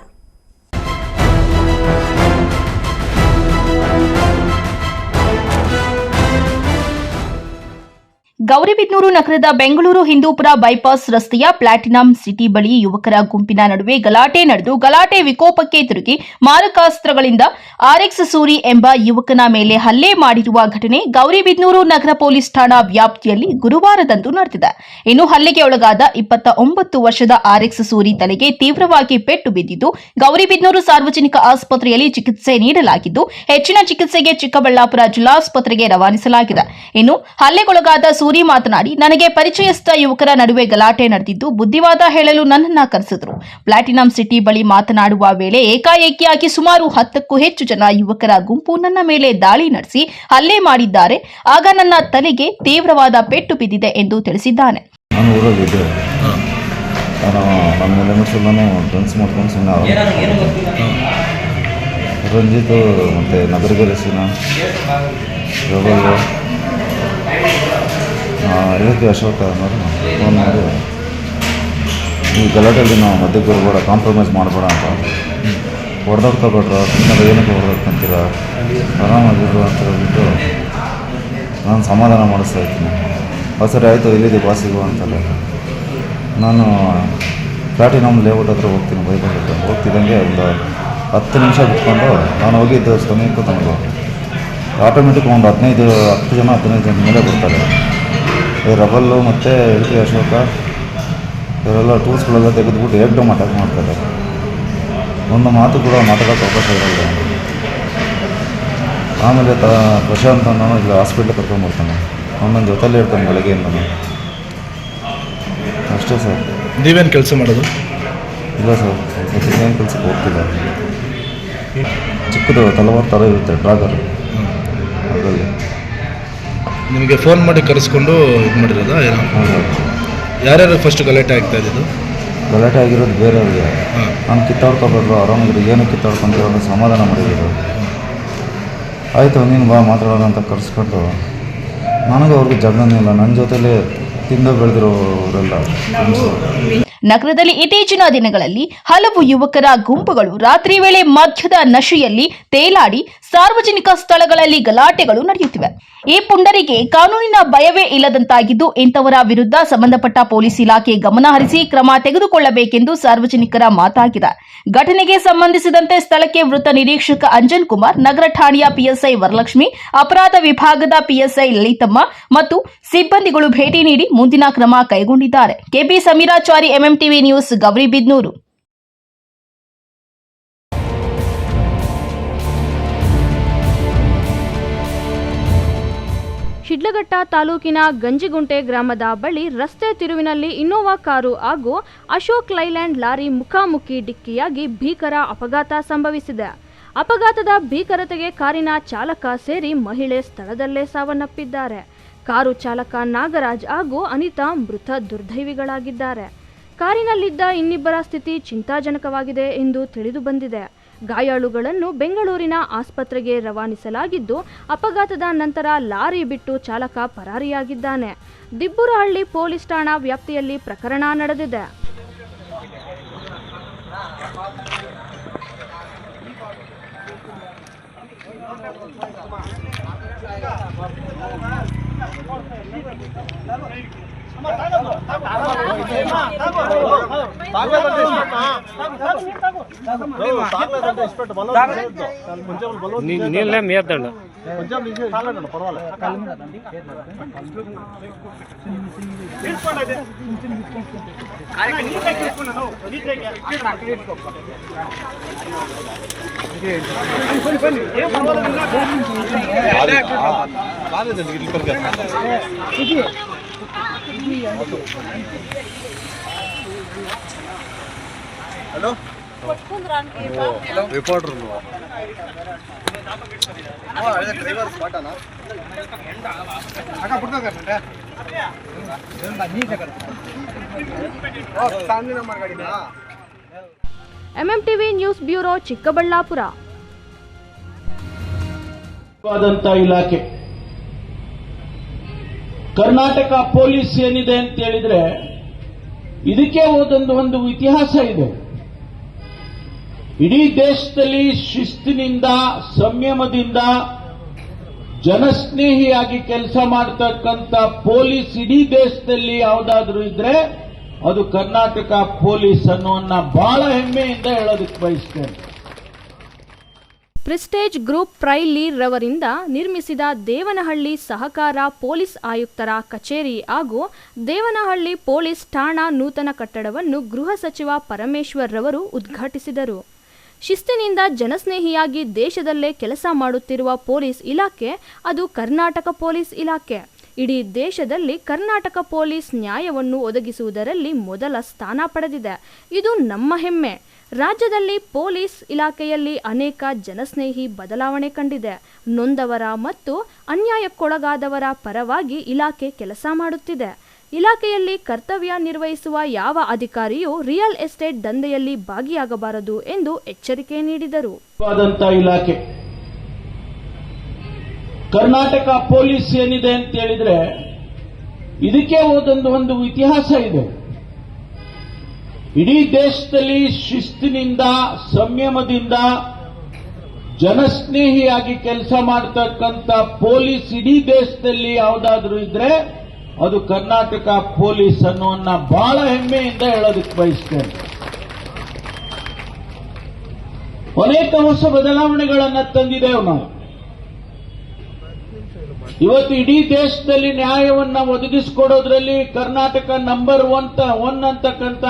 ಗೌರಿಬಿದನೂರು ನಗರದ ಬೆಂಗಳೂರು ಹಿಂದೂಪುರ ಬೈಪಾಸ್ ರಸ್ತೆಯ ಪ್ಲಾಟಿನಂ ಸಿಟಿ ಬಳಿ ಯುವಕರ ಗುಂಪಿನ ನಡುವೆ ಗಲಾಟೆ ನಡೆದು ಗಲಾಟೆ ವಿಕೋಪಕ್ಕೆ ತಿರುಗಿ ಮಾರಕಾಸ್ತ್ರಗಳಿಂದ ಆರ್ಎಕ್ಸ್ ಸೂರಿ ಎಂಬ ಯುವಕನ ಮೇಲೆ ಹಲ್ಲೆ ಮಾಡಿರುವ ಘಟನೆ ಗೌರಿಬಿದನೂರು ನಗರ ಪೊಲೀಸ್ ಠಾಣಾ ವ್ಯಾಪ್ತಿಯಲ್ಲಿ ಗುರುವಾರದಂದು ನಡೆದಿದೆ. ಇನ್ನು ಹಲ್ಲೆಗೆ ಒಳಗಾದ 29 ವರ್ಷದ ಆರ್ಎಕ್ಸ್ ಸೂರಿ ತಲೆಗೆ ತೀವ್ರವಾಗಿ ಪೆಟ್ಟು ಬಿದ್ದಿದ್ದು ಗೌರಿಬಿದನೂರು ಸಾರ್ವಜನಿಕ ಆಸ್ಪತ್ರೆಯಲ್ಲಿ ಚಿಕಿತ್ಸೆ ನೀಡಲಾಗಿದ್ದು ಹೆಚ್ಚಿನ ಚಿಕಿತ್ಸೆಗೆ ಚಿಕ್ಕಬಳ್ಳಾಪುರ ಜಿಲ್ಲಾಸ್ಪತ್ರೆಗೆ ರವಾನಿಸಲಾಗಿದೆ. ಇನ್ನು ಹಲ್ಲೆಗೊಳಗಾದ ಸೂರಿ ಮಾತನಾಡಿ, ನನಗೆ ಪರಿಚಯಸ್ಥ ಯುವಕರ ನಡುವೆ ಗಲಾಟೆ ನಡೆದಿದ್ದು ಬುದ್ಧಿವಾದ ಹೇಳಲು ನನ್ನನ್ನ ಕರೆಸಿದ್ರು. ಪ್ಲಾಟಿನಂ ಸಿಟಿ ಬಳಿ ಮಾತನಾಡುವ ವೇಳೆ ಏಕಾಏಕಿಯಾಗಿ ಸುಮಾರು 10ಕ್ಕೂ ಹೆಚ್ಚು ಜನ ಯುವಕರ ಗುಂಪು ನನ್ನ ಮೇಲೆ ದಾಳಿ ನಡೆಸಿ ಹಲ್ಲೆ ಮಾಡಿದ್ದಾರೆ. ಆಗ ನನ್ನ ತಲೆಗೆ ತೀವ್ರವಾದ ಪೆಟ್ಟು ಬಿದ್ದಿದೆ ಎಂದು ತಿಳಿಸಿದ್ದಾನೆ. ನಾನು ಊರಲ್ಲಿದ್ದೆ, ನಮ್ಮ ಲಿಮಿಟ್ಸಲ್ಲೂ ಡ್ರಿಂಕ್ಸ್ ಮಾಡ್ಕೊಂಡು ಸುಮ್ಮನೆ ರಂಜಿತ್ ಮತ್ತು ನಗರಗರಸಿನ ರವಲ್ಲು ಇದಕ್ಕೆ ಅಶೋಕ ಅನ್ನೋರು ಫೋನ್ ಮಾಡಿ ಈ ಗಲಾಟೆಯಲ್ಲಿ ನಾವು ಮಧ್ಯಕ್ಕೆ ಬರಬೇಡ, ಕಾಂಪ್ರಮೈಸ್ ಮಾಡಬೇಡ ಅಂತ, ಹೊಡೆದಾಡ್ಕೋಬೇಡ್ರ, ಸುಮ್ಮನೆ ಏನಕ್ಕೆ ಹೊಡೆದಾಡ್ಕೊಂತೀರ, ಆರಾಮಾಗಿರು ಅಂತ ಹೇಳ್ಬಿಟ್ಟು ನಾನು ಸಮಾಧಾನ ಮಾಡಿಸ್ತಾ ಇರ್ತೀನಿ. ಸರಿ ಆಯಿತು, ಇಲ್ಲಿದೆ ಬಾಸಿಗೂ ಅಂತಲ್ಲ. ನಾನು ಪ್ಲಾಟಿನಮ್ ಲೇಔಟ್ ಹತ್ರ ಹೋಗ್ತೀನಿ, ಬೈಬಲ್ ಹತ್ರ ಹೋಗ್ತಿದ್ದಂಗೆ ಒಂದು 10 ನಿಮಿಷ ಬಿಟ್ಕೊಂಡು ನಾನು ಹೋಗಿದ್ದು ಸಮಯಕ್ಕೂ ನನಗೆ ಆಟೋಮೆಟಿಕ್ ಒಂದು 10 ಜನ 15 ಜನ ಮೇಲೆ ಬರ್ತಾರೆ. ಈ ರಬಲ್ಲು ಮತ್ತು ಎಲ್ ಟಿ ಅಶೋಕ ಇವರೆಲ್ಲ ಟೂಲ್ಸ್ಗಳೆಲ್ಲ ತೆಗೆದುಬಿಟ್ಟು ಏಕ್ಡಮ್ ಅಟ್ಯಾಕ್ ಮಾಡ್ತಾರೆ. ಒಂದು ಮಾತು ಕೂಡ ಮಾತಾಡೋಕ್ಕೆ ಅವಕಾಶ ಇರಲ್ಲ. ಆಮೇಲೆ ಪ್ರಶಾಂತ್ ನಾನು ಇಲ್ಲಿ ಹಾಸ್ಪಿಟ್ಲಿಗೆ ಕರ್ಕೊಂಡ್ಬರ್ತಾನೆ, ನನ್ನ ಜೊತೆಲೇ ಇರ್ತಾನೆ ಬೆಳಗ್ಗೆಯಿಂದನು. ಅಷ್ಟೇ ಸರ್. ನೀವೇನು ಕೆಲಸ ಮಾಡೋದು? ಇಲ್ಲ ಸರ್, ಏನು ಕೆಲಸಕ್ಕೆ ಹೋಗ್ತಿಲ್ಲ. ಚಿಕ್ಕದು ತಲವಾರು ಥರ ಇರುತ್ತೆ ಡ್ರಾಗರ್, ಅದರಲ್ಲಿ ನಿಮಗೆ ಫೋನ್ ಮಾಡಿ ಕರೆಸ್ಕೊಂಡು ಇದು ಮಾಡಿರೋದಾ ಏನೋ? ಯಾರ್ಯಾರು ಫಸ್ಟ್ ಗಲಾಟೆ ಆಗ್ತಾ ಇದ್ದು? ಗಲಾಟೆ ಆಗಿರೋದು ಬೇರೆಯವ್ರಿಗೆ. ನಾನು ಕಿತ್ತಾಡ್ಕೊಬೇಡ್ರು, ಆರಾಮಾಗಿರು, ಏನು ಕಿತ್ತಾಡ್ಕೊಂತೀರೋ ಅನ್ನೋ ಸಮಾಧಾನ ಮಾಡಿದ್ರು. ಆಯಿತು ನೀನು ಬಾ ಮಾತಾಡೋಣ ಅಂತ ಕರೆಸ್ಕೊಂಡು, ನನಗೂ ಅವ್ರಿಗೆ ಜಗಳನೇ ಇಲ್ಲ, ನನ್ನ ಜೊತೆಲೇ ತಿಂದು ಬೆಳೆದಿರೋರೆಲ್ಲ. ನಗರದಲ್ಲಿ ಇತ್ತೀಚಿನ ದಿನಗಳಲ್ಲಿ ಹಲವು ಯುವಕರ ಗುಂಪುಗಳು ರಾತ್ರಿ ವೇಳೆ ಮದ್ಯದ ನಶೆಯಲ್ಲಿ ತೇಲಾಡಿ ಸಾರ್ವಜನಿಕ ಸ್ಥಳಗಳಲ್ಲಿ ಗಲಾಟೆಗಳು ನಡೆಯುತ್ತಿವೆ. ಈ ಪುಂಡರಿಗೆ ಕಾನೂನಿನ ಭಯವೇ ಇಲ್ಲದಂತಾಗಿದ್ದು, ಇಂಥವರ ವಿರುದ್ಧ ಸಂಬಂಧಪಟ್ಟ ಪೊಲೀಸ್ ಇಲಾಖೆ ಗಮನ ಹರಿಸಿ ಕ್ರಮ ತೆಗೆದುಕೊಳ್ಳಬೇಕೆಂದು ಸಾರ್ವಜನಿಕರ ಮಾತಾಗಿದೆ. ಘಟನೆಗೆ ಸಂಬಂಧಿಸಿದಂತೆ ಸ್ಥಳಕ್ಕೆ ವೃತ್ತ ನಿರೀಕ್ಷಕ ಅಂಜನ್ ಕುಮಾರ್, ನಗರ ಠಾಣೆಯ ಪಿಎಸ್ಐ ವರಲಕ್ಷ್ಮಿ, ಅಪರಾಧ ವಿಭಾಗದ ಪಿಎಸ್ಐ ಲಲಿತಮ್ಮ ಮತ್ತು ಸಿಬ್ಬಂದಿಗಳು ಭೇಟಿ ನೀಡಿ ಮುಂದಿನ ಕ್ರಮ ಕೈಗೊಂಡಿದ್ದಾರೆ. K P Sameerachari, MMTV news, Gauribidanur. Sidlaghatta ತಾಲೂಕಿನ ಗಂಜಿಗುಂಟೆ ಗ್ರಾಮದ ಬಳಿ ರಸ್ತೆ ತಿರುವಿನಲ್ಲಿ ಇನ್ನೋವಾ ಕಾರು ಹಾಗೂ ಅಶೋಕ್ ಲೈಲ್ಯಾಂಡ್ ಲಾರಿ ಮುಖಾಮುಖಿ ಡಿಕ್ಕಿಯಾಗಿ ಭೀಕರ ಅಪಘಾತ ಸಂಭವಿಸಿದೆ. ಅಪಘಾತದ ಭೀಕರತೆಗೆ ಕಾರಿನ ಚಾಲಕ ಸೇರಿ ಮಹಿಳೆ ಸ್ಥಳದಲ್ಲೇ ಸಾವನ್ನಪ್ಪಿದ್ದಾರೆ. ಕಾರು ಚಾಲಕ ನಾಗರಾಜ್ ಹಾಗೂ ಅನಿತಾ ಮೃತ ದುರ್ದೈವಿಗಳಾಗಿದ್ದಾರೆ. ಕಾರಿನಲ್ಲಿದ್ದ ಇನ್ನಿಬ್ಬರ ಸ್ಥಿತಿ ಚಿಂತಾಜನಕವಾಗಿದೆ ಎಂದು ತಿಳಿದು ಬಂದಿದೆ. ಗಾಯಾಳುಗಳನ್ನು ಬೆಂಗಳೂರಿನ ಆಸ್ಪತ್ರೆಗೆ ರವಾನಿಸಲಾಗಿದ್ದು, ಅಪಘಾತದ ನಂತರ ಲಾರಿ ಬಿಟ್ಟು ಚಾಲಕ ಪರಾರಿಯಾಗಿದ್ದಾನೆ. ದಿಬ್ಬುರಹಳ್ಳಿ ಪೊಲೀಸ್ ಠಾಣಾ ವ್ಯಾಪ್ತಿಯಲ್ಲಿ ಪ್ರಕರಣ ನಡೆದಿದೆ. ನೀಲ್ಲೇ ಮೇದ್ದಂಡ హలో రిపోర్టర్ డ్రైవర్ స్పాటానా ಎಂಎಂಟಿವಿ ನ್ಯೂಸ್ ಬ್ಯೂರೋ, ಚಿಕ್ಕಬಳ್ಳಾಪುರ. ಇಲಾಖೆ ಕರ್ನಾಟಕ ಪೊಲೀಸ್ ಏನಿದೆ ಅಂತ ಹೇಳಿದ್ರೆ ಇದಕ್ಕೆ ಒಂದು ಇತಿಹಾಸ ಇದೆ. ಇಡೀ ದೇಶದಲ್ಲಿ ಶಿಸ್ತಿನಿಂದ, ಸಂಯಮದಿಂದ, ಜನಸ್ನೇಹಿಯಾಗಿ ಕೆಲಸ ಮಾಡತಕ್ಕಂಥ ಪೊಲೀಸ್ ಇಡೀ ದೇಶದಲ್ಲಿ ಯಾವುದಾದ್ರೂ ಇದ್ರೆ ಅದು ಕರ್ನಾಟಕ ಪೊಲೀಸ್ ಅನ್ನೋನ್ನ ಬಹಳ ಹೆಮ್ಮೆಯಿಂದ ಹೇಳೋದಕ್ಕೆ ಬಯಸ್ತೇನೆ. ಪ್ರೆಸ್ಟೇಜ್ ಗ್ರೂಪ್ ಪ್ರೈಲೀರ್ ರವರಿಂದ ನಿರ್ಮಿಸಿದ ದೇವನಹಳ್ಳಿ ಸಹಕಾರ ಪೊಲೀಸ್ ಆಯುಕ್ತರ ಕಚೇರಿ ಹಾಗೂ ದೇವನಹಳ್ಳಿ ಪೊಲೀಸ್ ಠಾಣಾ ನೂತನ ಕಟ್ಟಡವನ್ನು ಗೃಹ ಸಚಿವ ಪರಮೇಶ್ವರ್ ರವರು ಉದ್ಘಾಟಿಸಿದರು. ಶಿಸ್ತಿನಿಂದ ಜನಸ್ನೇಹಿಯಾಗಿ ದೇಶದಲ್ಲೇ ಕೆಲಸ ಮಾಡುತ್ತಿರುವ ಪೊಲೀಸ್ ಇಲಾಖೆ ಅದು ಕರ್ನಾಟಕ ಪೊಲೀಸ್ ಇಲಾಖೆ. ಇಡೀ ದೇಶದಲ್ಲಿ ಕರ್ನಾಟಕ ಪೊಲೀಸ್ ನ್ಯಾಯವನ್ನು ಒದಗಿಸುವುದರಲ್ಲಿ ಮೊದಲ ಸ್ಥಾನ ಪಡೆದಿದೆ. ಇದು ನಮ್ಮ ಹೆಮ್ಮೆ. ರಾಜ್ಯದಲ್ಲಿ ಪೊಲೀಸ್ ಇಲಾಖೆಯಲ್ಲಿ ಅನೇಕ ಜನಸ್ನೇಹಿ ಬದಲಾವಣೆ ಕಂಡಿದೆ. ನೊಂದವರ ಮತ್ತು ಅನ್ಯಾಯಕ್ಕೊಳಗಾದವರ ಪರವಾಗಿ ಇಲಾಖೆ ಕೆಲಸ ಮಾಡುತ್ತಿದೆ. ಇಲಾಖೆಯಲ್ಲಿ ಕರ್ತವ್ಯ ನಿರ್ವಹಿಸುವ ಯಾವ ಅಧಿಕಾರಿಯೂ ರಿಯಲ್ ಎಸ್ಟೇಟ್ ದಂಧೆಯಲ್ಲಿ ಭಾಗಿಯಾಗಬಾರದು ಎಂದು ಎಚ್ಚರಿಕೆ ನೀಡಿದರು. ಇಲಾಖೆ ಕರ್ನಾಟಕ ಪೊಲೀಸ್ ಏನಿದೆ ಅಂತ ಹೇಳಿದ್ರೆ ಇದಕ್ಕೆ ಒಂದು ಇತಿಹಾಸ ಇದೆ. ಇಡೀ ದೇಶದಲ್ಲಿ ಶಿಸ್ತಿನಿಂದ, ಸಂಯಮದಿಂದ, ಜನಸ್ನೇಹಿಯಾಗಿ ಕೆಲಸ ಮಾಡತಕ್ಕಂಥ ಪೊಲೀಸ್ ಇಡೀ ದೇಶದಲ್ಲಿ ಯಾವುದಾದ್ರೂ ಇದ್ರೆ ಅದು ಕರ್ನಾಟಕ ಪೊಲೀಸ್ ಅನ್ನೋನ್ನ ಬಹಳ ಹೆಮ್ಮೆಯಿಂದ ಹೇಳೋದಕ್ಕೆ ಬಯಸ್ತೇನೆ. ಅನೇಕ ಹೊಸ ಬದಲಾವಣೆಗಳನ್ನು ತಂದಿದ್ದೇವೆ ನಾವು. ಇವತ್ತು ಇಡೀ ದೇಶದಲ್ಲಿ ನ್ಯಾಯವನ್ನ ಒದಗಿಸಿಕೊಡೋದ್ರಲ್ಲಿ ಕರ್ನಾಟಕ ನಂಬರ್ 1 ಅಂತಕ್ಕಂಥ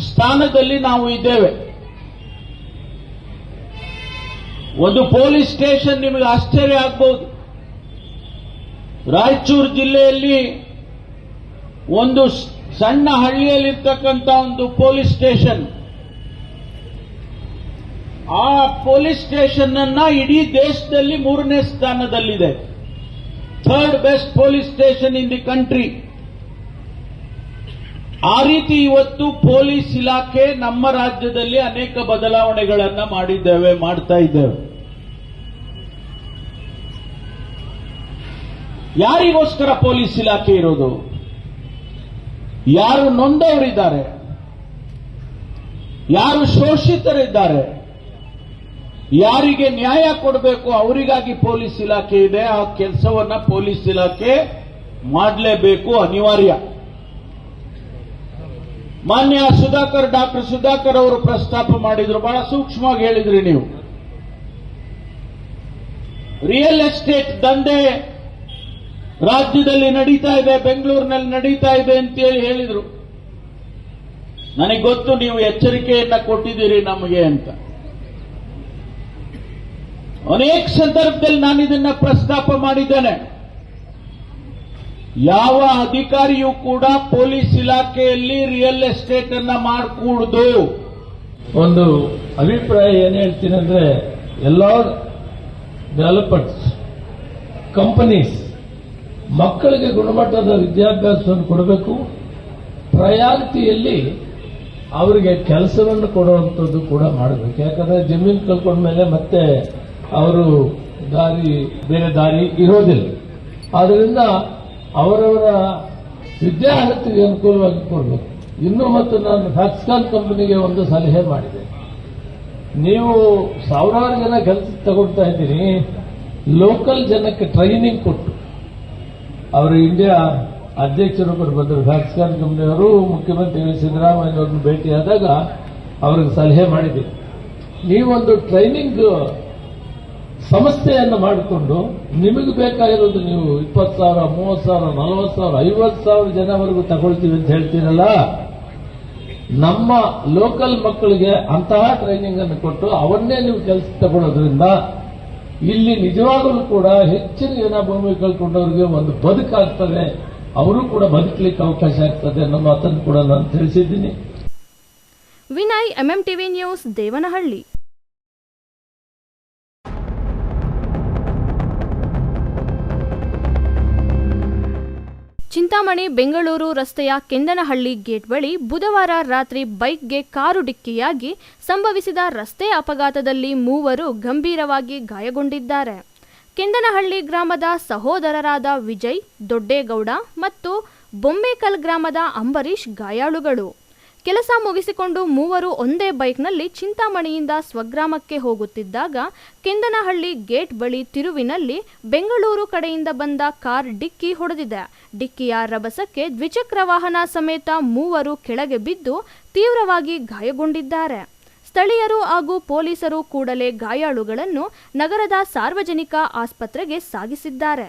ಸ್ಥಾನದಲ್ಲಿ ನಾವು ಇದ್ದೇವೆ. ಒಂದು ಪೊಲೀಸ್ ಸ್ಟೇಷನ್ ನಿಮಗೆ ಆಶ್ಚರ್ಯ ಆಗ್ಬಹುದು. ರಾಯಚೂರು ಜಿಲ್ಲೆಯಲ್ಲಿ ಒಂದು ಸಣ್ಣ ಹಳ್ಳಿಯಲ್ಲಿರ್ತಕ್ಕಂಥ ಒಂದು ಪೊಲೀಸ್ ಸ್ಟೇಷನ್, ಆ ಪೊಲೀಸ್ ಸ್ಟೇಷನ್ ಅನ್ನ ಇಡೀ ದೇಶದಲ್ಲಿ 3ನೇ ಸ್ಥಾನದಲ್ಲಿದೆ. 3rd best police station in the country. ಆ ರೀತಿ ಇವತ್ತು ಪೊಲೀಸ್ ಇಲಾಖೆ ನಮ್ಮ ರಾಜ್ಯದಲ್ಲಿ ಅನೇಕ ಬದಲಾವಣೆಗಳನ್ನು ಮಾಡ್ತಾ ಇದ್ದೇವೆ. ಯಾರಿಗೋಸ್ಕರ ಪೊಲೀಸ್ ಇಲಾಖೆ ಇರೋದು? ಯಾರು ನೊಂದವರಿದ್ದಾರೆ, ಯಾರು ಶೋಷಿತರಿದ್ದಾರೆ, ಯಾರಿಗೆ ನ್ಯಾಯ ಕೊಡಬೇಕು ಅವರಿಗಾಗಿ ಪೊಲೀಸ್ ಇಲಾಖೆ ಇದೆ. ಆ ಕೆಲಸವನ್ನ ಪೊಲೀಸ್ ಇಲಾಖೆ ಮಾಡಲೇಬೇಕು, ಅನಿವಾರ್ಯ. ಮಾನ್ಯ ಡಾಕ್ಟರ್ ಸುಧಾಕರ್ ಅವರು ಪ್ರಸ್ತಾಪ ಮಾಡಿದ್ರು, ಬಹಳ ಸೂಕ್ಷ್ಮವಾಗಿ ಹೇಳಿದ್ರಿ ನೀವು. ರಿಯಲ್ ಎಸ್ಟೇಟ್ ದಂಧೆ ರಾಜ್ಯದಲ್ಲಿ ನಡೀತಾ ಇದೆ, ಬೆಂಗಳೂರಿನಲ್ಲಿ ನಡೀತಾ ಇದೆ ಅಂತೇಳಿ ಹೇಳಿದ್ರು. ನನಗೆ ಗೊತ್ತು ನೀವು ಎಚ್ಚರಿಕೆಯನ್ನ ಕೊಟ್ಟಿದ್ದೀರಿ ನಮಗೆ ಅಂತ. ಅನೇಕ ಸಂದರ್ಭದಲ್ಲಿ ನಾನು ಇದನ್ನ ಪ್ರಸ್ತಾಪ ಮಾಡಿದ್ದೇನೆ. ಯಾವ ಅಧಿಕಾರಿಯೂ ಕೂಡ ಪೊಲೀಸ್ ಇಲಾಖೆಯಲ್ಲಿ ರಿಯಲ್ ಎಸ್ಟೇಟ್ ಅನ್ನ ಮಾಡಕೂಡದು. ಒಂದು ಅಭಿಪ್ರಾಯ ಏನ್ ಹೇಳ್ತೀನಿ ಅಂದ್ರೆ, ಎಲ್ಲ ಡೆವಲಪರ್ಸ್ ಕಂಪನೀಸ್ ಮಕ್ಕಳಿಗೆ ಗುಣಮಟ್ಟದ ವಿದ್ಯಾಭ್ಯಾಸವನ್ನು ಕೊಡಬೇಕು. ಪ್ರಯಾರಿಟಿಯಲ್ಲಿ ಅವರಿಗೆ ಕೆಲಸವನ್ನು ಕೊಡುವಂಥದ್ದು ಕೂಡ ಮಾಡಬೇಕು. ಯಾಕಂದ್ರೆ ಜಮೀನು ಕಳ್ಕೊಂಡ ಮೇಲೆ ಮತ್ತೆ ಅವರು ಬೇರೆ ದಾರಿ ಇರೋದಿಲ್ಲ. ಆದ್ದರಿಂದ ಅವರವರ ವಿದ್ಯಾರ್ಥಿಗೆ ಅನುಕೂಲವಾಗಿ ಕೊಡಬೇಕು. ಇನ್ನು ಮತ್ತು ನಾನು ಫ್ಯಾಕ್ಸ್ಕಾನ್ ಕಂಪನಿಗೆ ಒಂದು ಸಲಹೆ ಮಾಡಿದೆ. ನೀವು ಸಾವಿರಾರು ಜನ ಕೆಲಸ ತಗೊಳ್ತಾ ಇದ್ದೀರಿ, ಲೋಕಲ್ ಜನಕ್ಕೆ ಟ್ರೈನಿಂಗ್ ಕೊಟ್ಟು, ಅವರು ಇಂಡಿಯಾ ಅಧ್ಯಕ್ಷರೊಬ್ಬರು ಬಂದರು, ಫ್ಯಾಕ್ಸ್ಕಾನ್ ಕಂಪನಿಯವರು ಮುಖ್ಯಮಂತ್ರಿ ಸಿದ್ದರಾಮಯ್ಯವ್ರನ್ನ ಭೇಟಿಯಾದಾಗ ಅವ್ರಿಗೆ ಸಲಹೆ ಮಾಡಿದೆ, ನೀವೊಂದು ಟ್ರೈನಿಂಗ್ ಸಂಸ್ಥೆಯನ್ನು ಮಾಡಿಕೊಂಡು ನಿಮಗೆ ಬೇಕಾಗಿರೋದು ನೀವು 20,000, 30,000, 40,000, 50,000 ಜನವರೆಗೂ ತಗೊಳ್ತೀವಿ ಅಂತ ಹೇಳ್ತೀರಲ್ಲ, ನಮ್ಮ ಲೋಕಲ್ ಮಕ್ಕಳಿಗೆ ಅಂತಹ ಟ್ರೈನಿಂಗ್ ಅನ್ನು ಕೊಟ್ಟು ಅವನ್ನೇ ನೀವು ಕೆಲಸ ತಗೊಳ್ಳೋದ್ರಿಂದ ಇಲ್ಲಿ ನಿಜವಾಗಲೂ ಕೂಡ ಹೆಚ್ಚಿನ ಜನ ಭೂಮಿ ಕಳ್ಕೊಂಡವ್ರಿಗೆ ಒಂದು ಬದುಕಾಗ್ತದೆ, ಅವರು ಕೂಡ ಬದುಕಲಿಕ್ಕೆ ಅವಕಾಶ ಆಗ್ತದೆ ಅನ್ನೋ ಮಾತನ್ನು ಕೂಡ ನಾನು ತಿಳಿಸಿದ್ದೀನಿ. Vinay, MMTV news, Devanahalli. ಚಿಂತಾಮಣಿ ಬೆಂಗಳೂರು ರಸ್ತೆಯ ಕೆಂದನಹಳ್ಳಿ ಗೇಟ್ ಬಳಿ ಬುಧವಾರ ರಾತ್ರಿ ಬೈಕ್ಗೆ ಕಾರು ಡಿಕ್ಕಿಯಾಗಿ ಸಂಭವಿಸಿದ ರಸ್ತೆ ಅಪಘಾತದಲ್ಲಿ 3 ಗಂಭೀರವಾಗಿ ಗಾಯಗೊಂಡಿದ್ದಾರೆ. ಕೆಂದನಹಳ್ಳಿ ಗ್ರಾಮದ ಸಹೋದರರಾದ ವಿಜಯ್, ದೊಡ್ಡೇಗೌಡ ಮತ್ತು ಬೊಂಬೇಕಲ್ ಗ್ರಾಮದ ಅಂಬರೀಶ್ ಗಾಯಾಳುಗಳು. ಕೆಲಸ ಮುಗಿಸಿಕೊಂಡು 3 ಒಂದೇ ಬೈಕ್ನಲ್ಲಿ ಚಿಂತಾಮಣಿಯಿಂದ ಸ್ವಗ್ರಾಮಕ್ಕೆ ಹೋಗುತ್ತಿದ್ದಾಗ ಕೆಂದನಹಳ್ಳಿ ಗೇಟ್ ಬಳಿ ತಿರುವಿನಲ್ಲಿ ಬೆಂಗಳೂರು ಕಡೆಯಿಂದ ಬಂದ ಕಾರ್ ಡಿಕ್ಕಿ ಹೊಡೆದಿದೆ. ಡಿಕ್ಕಿಯ ರಭಸಕ್ಕೆ ದ್ವಿಚಕ್ರ ವಾಹನ ಸಮೇತ 3 ಕೆಳಗೆ ಬಿದ್ದು ತೀವ್ರವಾಗಿ ಗಾಯಗೊಂಡಿದ್ದಾರೆ. ಸ್ಥಳೀಯರು ಹಾಗೂ ಪೊಲೀಸರು ಕೂಡಲೇ ಗಾಯಾಳುಗಳನ್ನು ನಗರದ ಸಾರ್ವಜನಿಕ ಆಸ್ಪತ್ರೆಗೆ ಸಾಗಿಸಿದ್ದಾರೆ.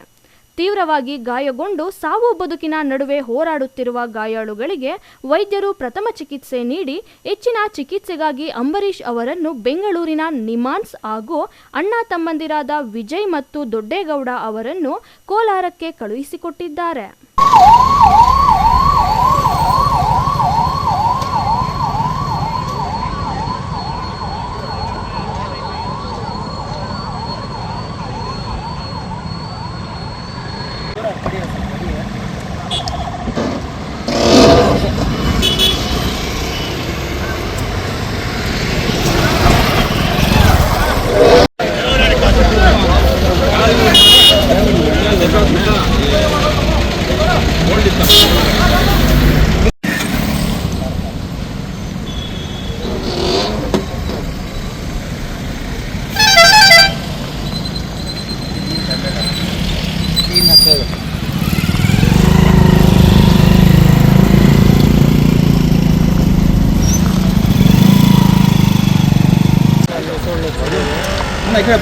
ತೀವ್ರವಾಗಿ ಗಾಯಗೊಂಡು ಸಾವು ಬದುಕಿನ ನಡುವೆ ಹೋರಾಡುತ್ತಿರುವ ಗಾಯಾಳುಗಳಿಗೆ ವೈದ್ಯರು ಪ್ರಥಮ ಚಿಕಿತ್ಸೆ ನೀಡಿ ಹೆಚ್ಚಿನ ಚಿಕಿತ್ಸೆಗಾಗಿ ಅಂಬರೀಶ್ ಅವರನ್ನು ಬೆಂಗಳೂರಿನ ನಿಮಾನ್ಸ್ ಹಾಗೂ ಅಣ್ಣ ತಮ್ಮಂದಿರಾದ ವಿಜಯ್ ಮತ್ತು ದೊಡ್ಡೇಗೌಡ ಅವರನ್ನು ಕೋಲಾರಕ್ಕೆ ಕಳುಹಿಸಿಕೊಟ್ಟಿದ್ದಾರೆ.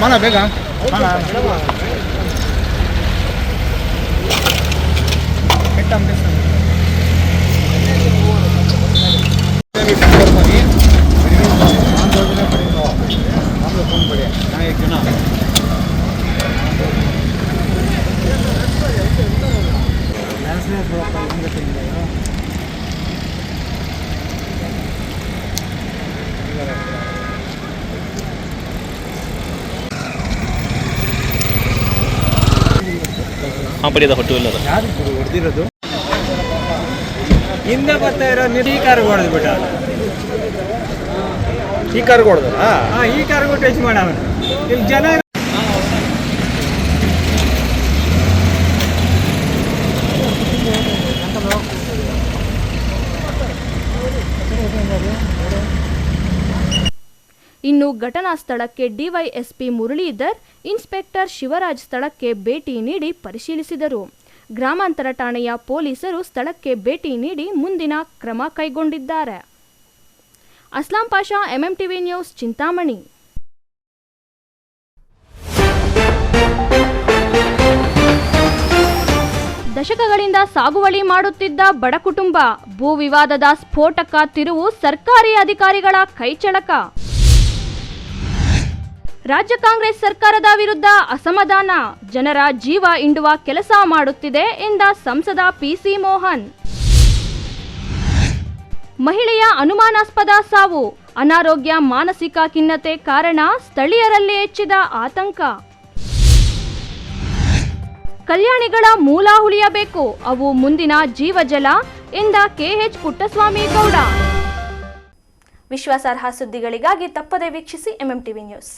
ಬಾಣ ಬೇಗ ಹೊಟ್ಟು ಇಲ್ಲ ಹೊಡೆದಿರೋದು ಹಿಂದೆ ಬರ್ತಾ ಇರೋ ಈ ಕಾರ್ಗೆ ಹೊಡೆದು ಬಿಟ್ಟ, ಈ ಕಾರ್ಗೆ ಹೊಡೆದ, ಈ ಕಾರ್ಗೂ ಟಚ್ ಮಾಡವನ. ಇಲ್ಲಿ ಜನ ಇನ್ನು ಘಟನಾ ಸ್ಥಳಕ್ಕೆ ಡಿವೈಎಸ್ಪಿ ಮುರಳೀಧರ್, ಇನ್ಸ್ಪೆಕ್ಟರ್ ಶಿವರಾಜ್ ಸ್ಥಳಕ್ಕೆ ಭೇಟಿ ನೀಡಿ ಪರಿಶೀಲಿಸಿದರು. ಗ್ರಾಮಾಂತರ ಠಾಣೆಯ ಪೊಲೀಸರು ಸ್ಥಳಕ್ಕೆ ಭೇಟಿ ನೀಡಿ ಮುಂದಿನ ಕ್ರಮ ಕೈಗೊಂಡಿದ್ದಾರೆ. Aslam Pasha, MMTV news, Chintamani. ದಶಕಗಳಿಂದ ಸಾಗುವಳಿ ಮಾಡುತ್ತಿದ್ದ ಬಡ ಕುಟುಂಬ, ಭೂ ವಿವಾದದ ಸ್ಫೋಟಕ ತಿರುವು, ಸರ್ಕಾರಿ ಅಧಿಕಾರಿಗಳ ಕೈಚಳಕ. ರಾಜ್ಯ ಕಾಂಗ್ರೆಸ್ ಸರ್ಕಾರದ ವಿರುದ್ಧ ಅಸಮಾಧಾನ, ಜನರ ಜೀವ ಹಿಂಡುವ ಕೆಲಸ ಮಾಡುತ್ತಿದೆ ಎಂದ ಸಂಸದ ಪಿಸಿ ಮೋಹನ್. ಮಹಿಳೆಯ ಅನುಮಾನಾಸ್ಪದ ಸಾವು, ಅನಾರೋಗ್ಯ, ಮಾನಸಿಕ ಖಿನ್ನತೆ ಕಾರಣ, ಸ್ಥಳೀಯರಲ್ಲಿ ಹೆಚ್ಚಿದ ಆತಂಕ. ಕಲ್ಯಾಣಿಗಳ ಮೂಲ ಉಳಿಯಬೇಕು, ಅವು ಮುಂದಿನ ಜೀವಜಲ ಎಂದ ಕೆಎಚ್ ಪುಟ್ಟಸ್ವಾಮಿ ಗೌಡ. ವಿಶ್ವಾಸಾರ್ಹ ಸುದ್ದಿಗಳಿಗಾಗಿ ತಪ್ಪದೇ ವೀಕ್ಷಿಸಿ ಎಂಎಂಟಿವಿ ನ್ಯೂಸ್.